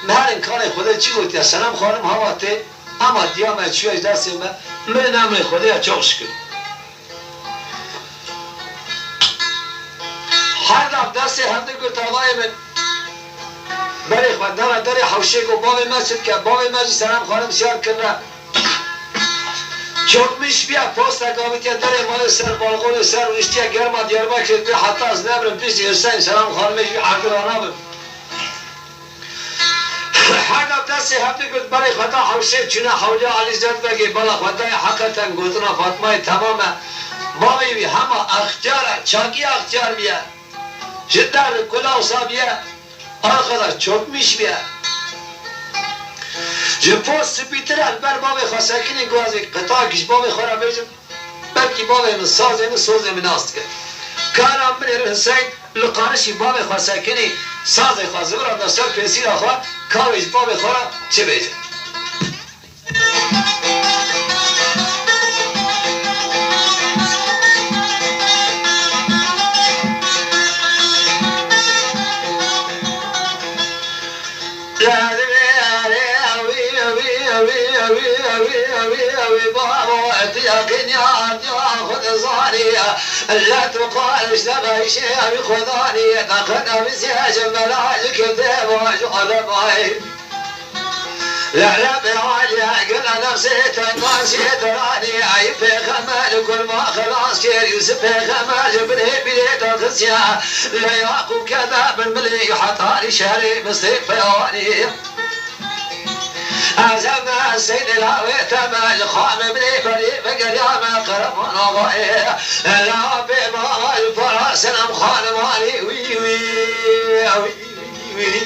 Speaker 2: مهر انکار خدا چی گوتی سلام خانم هواته اما دیام چیوش دست من نمره خدا چوش کن هر دست هم گفت آقای من بله خود داره حوشه کو باب مسجد که باب مسجد سلام خانم سیار کنه چوکمیش بیا پست اگامیتی داره مال سر بالغون سر وشتی گرما دیارما کرده حتی از نبرم پیش حسین سلام خانمش بی عقلانه بیم هر دست هفته گفت برای خدا حوشه چونه حوله علی زد بگی بالا خدای حقیقتا گفتنا فاطمه تمامه مامی بی همه اختیاره چاکی اختیار بیا جدر کلاوسا بیا آخدا چوکمیش بیا جه پوست بیترن بر باب خواستکنی گوازی قطع کش باب خورا بیجم بلکی باب من سازه من سوزه من است کرد کارم من حسین لقانشی باب خواستکنی سازه خوازه برا دستر پیسی را خواه کاویش باب خورا چه بیجم لا تقال اشتبه شيء بخذاني تقدم بسياج الملاك كذاب وجعل بعيد لا لا بعالي قل نفسي تنقاسي تراني عيب في خمال كل ما خلاص كير يوسف في خمال بني بليت الخسيا لا يعقوب كذاب الملي حطاني شهري مصيب فيواني أزمنا السيد الهوي تمال خام بني فري فقر يا ما قرب ونضعي لا بما الفراس الأمخان مالي وي وي وي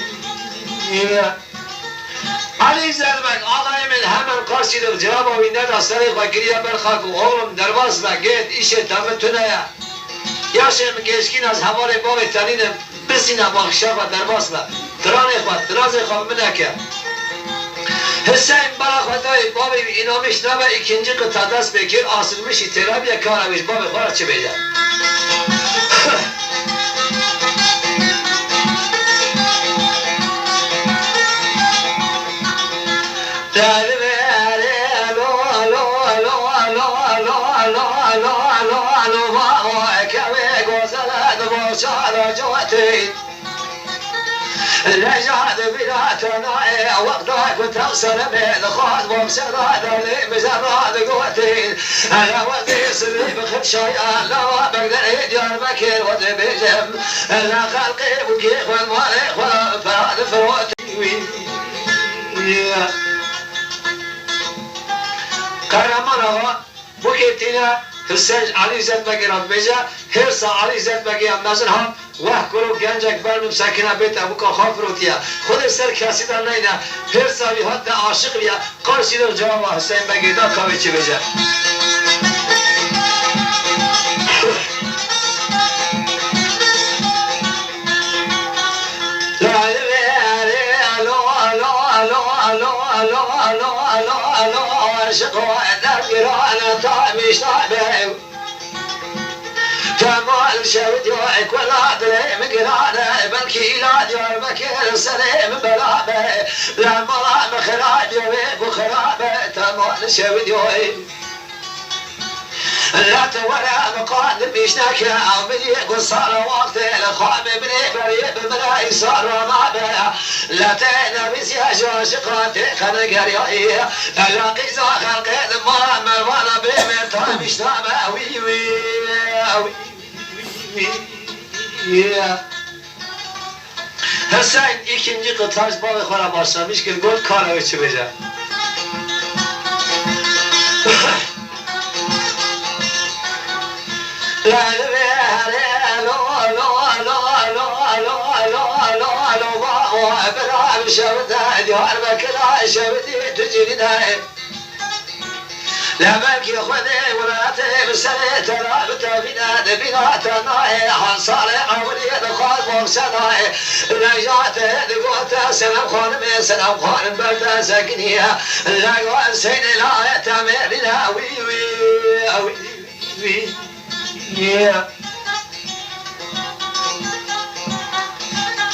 Speaker 2: وي علي زلمك الله من هم hemen karşılık cevap avinden aslanı fakiriye berhak oğlum dervazla git işe tametüne ya. Yaşım geçkin az havale bavi taninem besine bakşafa dervazla. Trane khat, traze khat mineke. Hüseyin Barakatay babi inamış ve ikinci kıtadas bekir asılmış itirabiye karaviş babi kara çibeyde. رجعت بلاتنا وقتها كنت اوصل من خاط وبسرعة لي مزرعة قوتين انا ودي صلي بخبشاي لا بقدر يدير بكير ودي بجم لا خلقي وكيف والمالك ولا فراد فروتي kahraman bu gittiğine Hüseyin Ali Zetbeki Rabbeca Hirsa Ali Zetbeki Amnazın ham vah kurup gencek benim sakine bete bu ka khafrut ya Khud ser kasidan neyne Hirsa vi hatta aşık ya karşıda cevaba Hüseyin Beki da kaviçi beca كمال شهد يوعك ولا بلي مقرانه بلكي لا ديار بكير سليم بلابه لا مرام خراب يويك وخرابه تمال شهد يوعك لا تورى مقال بيشناك عمليك وصار وقت الخام بني بريب ملاي صار معبه لا تينا بزياج وشقاتي خلق ريائي لاقي زاخر قيد مرام وانا بمرتا مشتامه وي وي Hüseyin ikinci kıtaç balıklara başlamış ki gol kara uçuracak. لبك يا خذي ولاتي بسنة ترابطة بناد بناتنا حنصار أولي دخال ومسناي نجات دقوتا سلام خانم سلام خانم بردا سكنية لقوا سين لا يتمر لا وي وي وي وي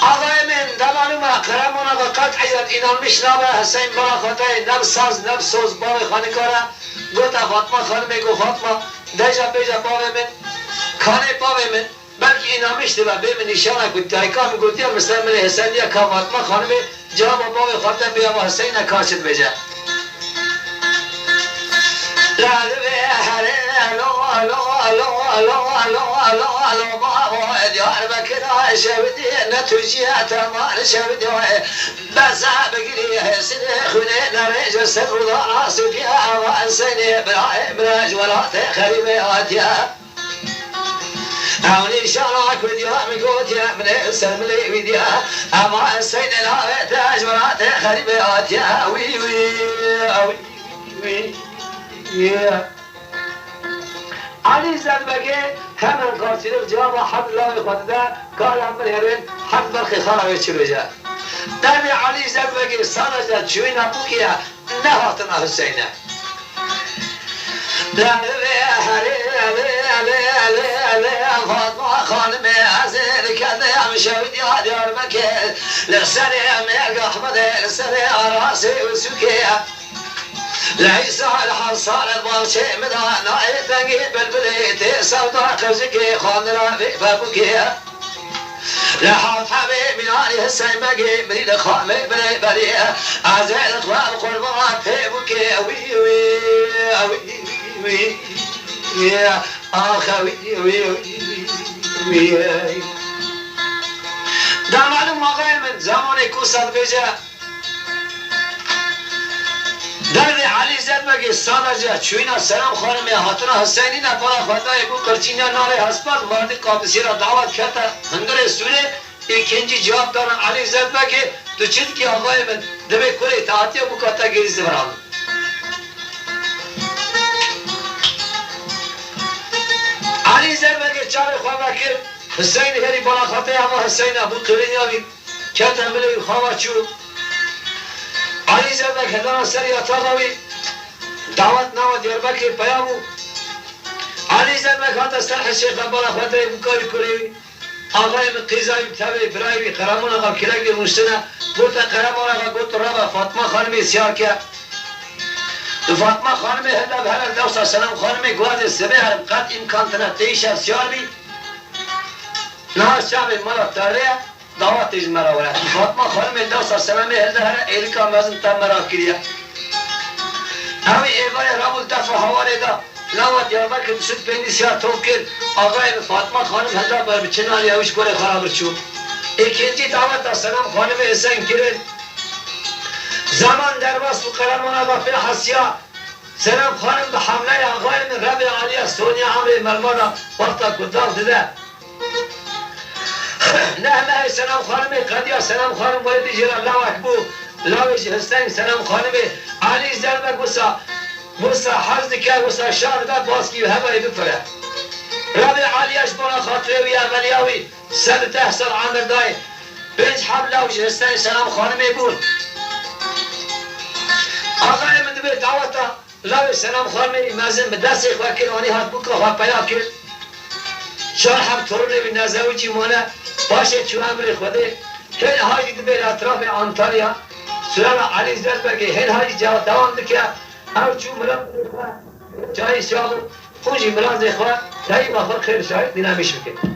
Speaker 2: Ağabeyimin damarıma, karamona da kat'iyat inanmış nabı Hüseyin Barakatay, nefsaz, nefsoz, bağı hanikara Gota Fatma Hanım'e go Fatma, deja beja bavemin, kane bavemin, belki inanmıştı ve benim nişana kuttayka mı kuttiya Müslümanı Hüseyin'e ka Fatma Hanım'e cevabı bave Fatma beyama Hüseyin'e karşıt beja. Lale ve hare, alo, alo, alo, alo, alo, alo, alo, bavo, Diyarbakır'a şevdi, netüciye taman şevdi, beza begri hesini, khune narece serruda asifiye, avan seni, İbrahim rejvelate, kharibe atiye. Avni şanak vidya, mikotiye, mne semli vidya, avan seni, lavete, rejvelate, kharibe atiye, vi, vi, vi, vi. Ali Zetbeki hemen karşılık cevabı hadla ve kvatıda kalamın herin had belki kharabe çürüce. Tabi Ali Zetbeki sadece çüyüne bu ki ne hatına Hüseyin'e. Fatma Hanım'ı azir kendiyem şevdi Diyarbakır Lükseni emek Ahmet'e lükseni arası üsükiye ليس الحصار البرشي مدانا يتنقي بالبليتي سودا خرجكي خانرا في بابوكي لحاط حبيبي ناري هسين بقي مريد خامي بني بري عزيز اخوان قربات في بوكي وي وي وي وي يا اخا وي وي وي ده معلوم مغير من زماني كوسات بيجا درد علی Zetbeki sadece çuyuna selam hanım hatuna Hüseyin'e para fatayı bu kırçinya nare hasbat vardı kapısıyla davet kete hındırı süre ikinci cevapların Ali Zetbeki düşün ki Allah'ımın demek kule itaatiye bu kata gerisi var alın. علی زربگی چار خواه کرد حسین هری بالا خاطه اما حسین ابو قرینی آوید کت عملی خواه چود علی زربگ هدان سری اتاق آوید دعوت نام دیربکی پیامو علی زربگ هات سرح شیخ بالا خاطه بکاری کری آقای قیزایی تبی برایوی قرامون آقا کلگی روشتنه گوتا قرامون آقا گوتا رابا فاطمه خانمی سیار کرد فاطمه خانمی هده به هر دوستا سلام خانمی گواز سبه هر قد امکان تنه تیشه سیار بی نهاز شعبی مرا تاره دعوتش مرا ورد فاطمه خانمی دوستا سلامی هده هر ایلکا مزن تا مرا کریه اوی ایگای رابل دفع حوالی دا نوات یاربا که بسید پیندی سیار توب کرد آقای فاطمه خانم هده بر بچنالی اوش گوره خرابر چون اکنجی دعوت سلام خانم حسین کرد زمان در وصف قرمان آقا فی حسیا سلام خانم به حمله آقای من ربی علی سونیا عمری مرمانا وقتا کداف دیده نه سلام خانم قدیا سلام خانم ویدی جرا الله اکبر لاوش حسین سلام خانم علی زربه گوسا حرز که گوسا شار دا باسکی و هبایی بفره ربی علیش بالا خاطره وی اولیاوی 110 سال عمر دای بنج حمله وش حسین سلام خانمی بود آقای من به دعوتا لاوی سلام خانمی مزن به دست خواه کرد آنی هات بکا خواه پیدا کرد شار هم ترونه بی نزوچی مونه باشه چو امر خوده هین حاجی دبیر اطراف انطالیا سلام علی زربگی هین حاجی جواب دوام دکه او چو مرم خواه جایی شاغل خوشی مرازی خواه دایی بخور خیر شاید دینامیش بکن